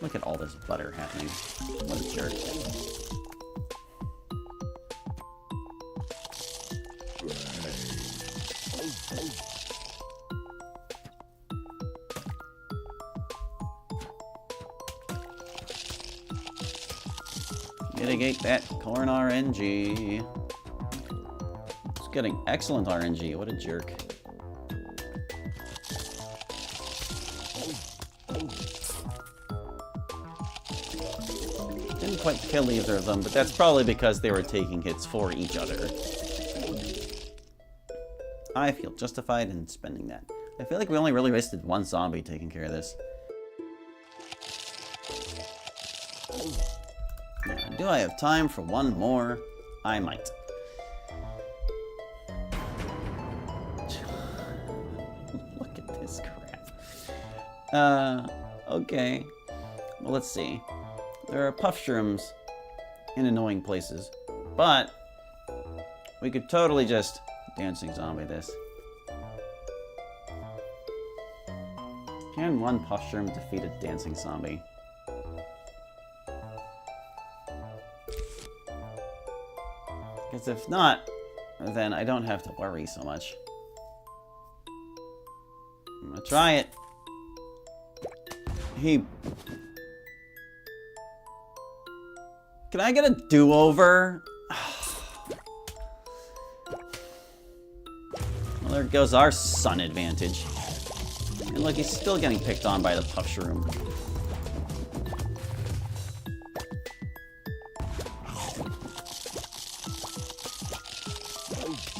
Look at all this butter happening. What a jerk. Mitigate that corn RNG. It's getting excellent RNG. What a jerk. Didn't quite kill either of them, but that's probably because they were taking hits for each other. I feel justified in spending that. I feel like we only really wasted one zombie taking care of this. Now, do I have time for one more? I might. Look at this crap. Okay. Well, let's see. There are puff shrooms in annoying places, but we could totally just dancing zombie this. Can one puff shroom defeat a dancing zombie? Because if not, then I don't have to worry so much. I'm gonna try it. Can I get a do-over? Well, there goes our sun advantage. And look, he's still getting picked on by the puff shroom.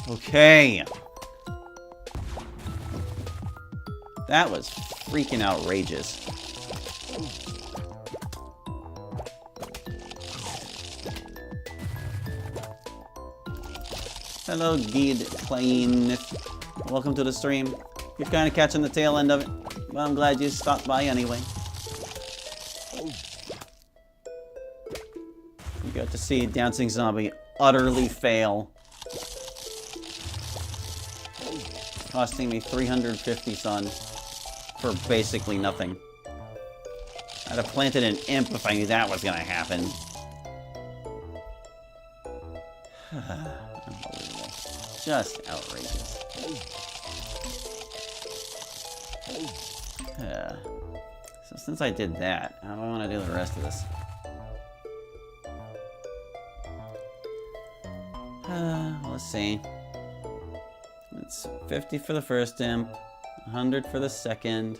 Okay. That was freaking outrageous. Hello, Guide Klein. Welcome to the stream. You're kind of catching the tail end of it. Well, I'm glad you stopped by anyway. You got to see Dancing Zombie utterly fail. Costing me 350 sun for basically nothing. I'd have planted an imp if I knew that was gonna happen. Unbelievable. Just outrageous. So since I did that, how do I want to do the rest of this? Let's see. It's 50 for the first imp, 100 for the second,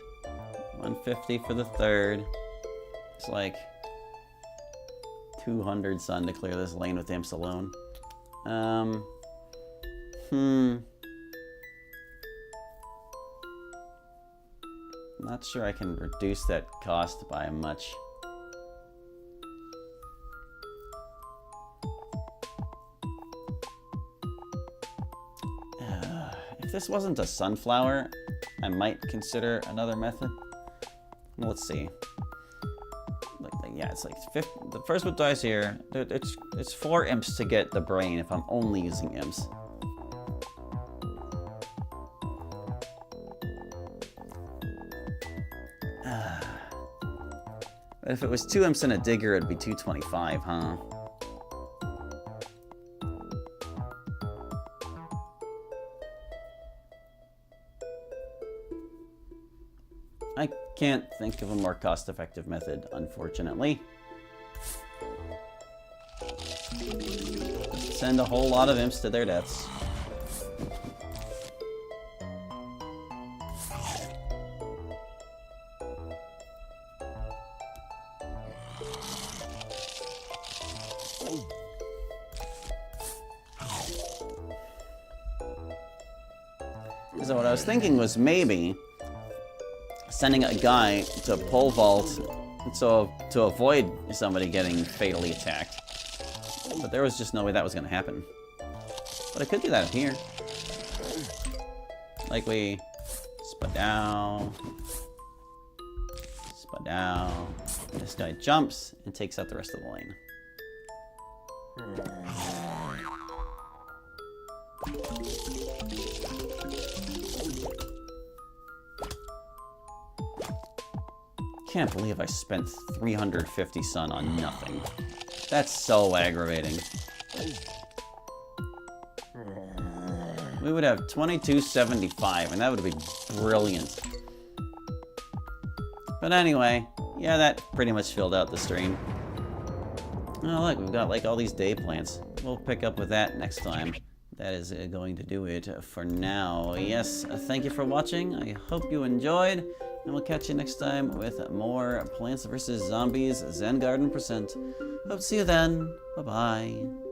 150 for the third. It's like 200 sun to clear this lane with imps alone. Not sure I can reduce that cost by much. If this wasn't a sunflower, I might consider another method. Well, let's see. Yeah, it's like the first one dies here. It's 4 imps to get the brain if I'm only using imps. But if it was 2 imps and a digger, it'd be 225, huh? I can't think of a more cost-effective method, unfortunately. Just send a whole lot of imps to their deaths. So what I was thinking was maybe sending a guy to pole vault so to avoid somebody getting fatally attacked. But there was just no way that was going to happen. But I could do that up here. Like we spadow. This guy jumps and takes out the rest of the lane. Can't believe I spent 350 sun on nothing. That's so aggravating. We would have 2275, and that would be brilliant. But anyway, yeah, that pretty much filled out the stream. Oh, look, we've got like all these day plants. We'll pick up with that next time. That is going to do it for now. Yes, thank you for watching. I hope you enjoyed. And we'll catch you next time with more Plants vs. Zombies Zen Garden %. Hope to see you then. Bye-bye.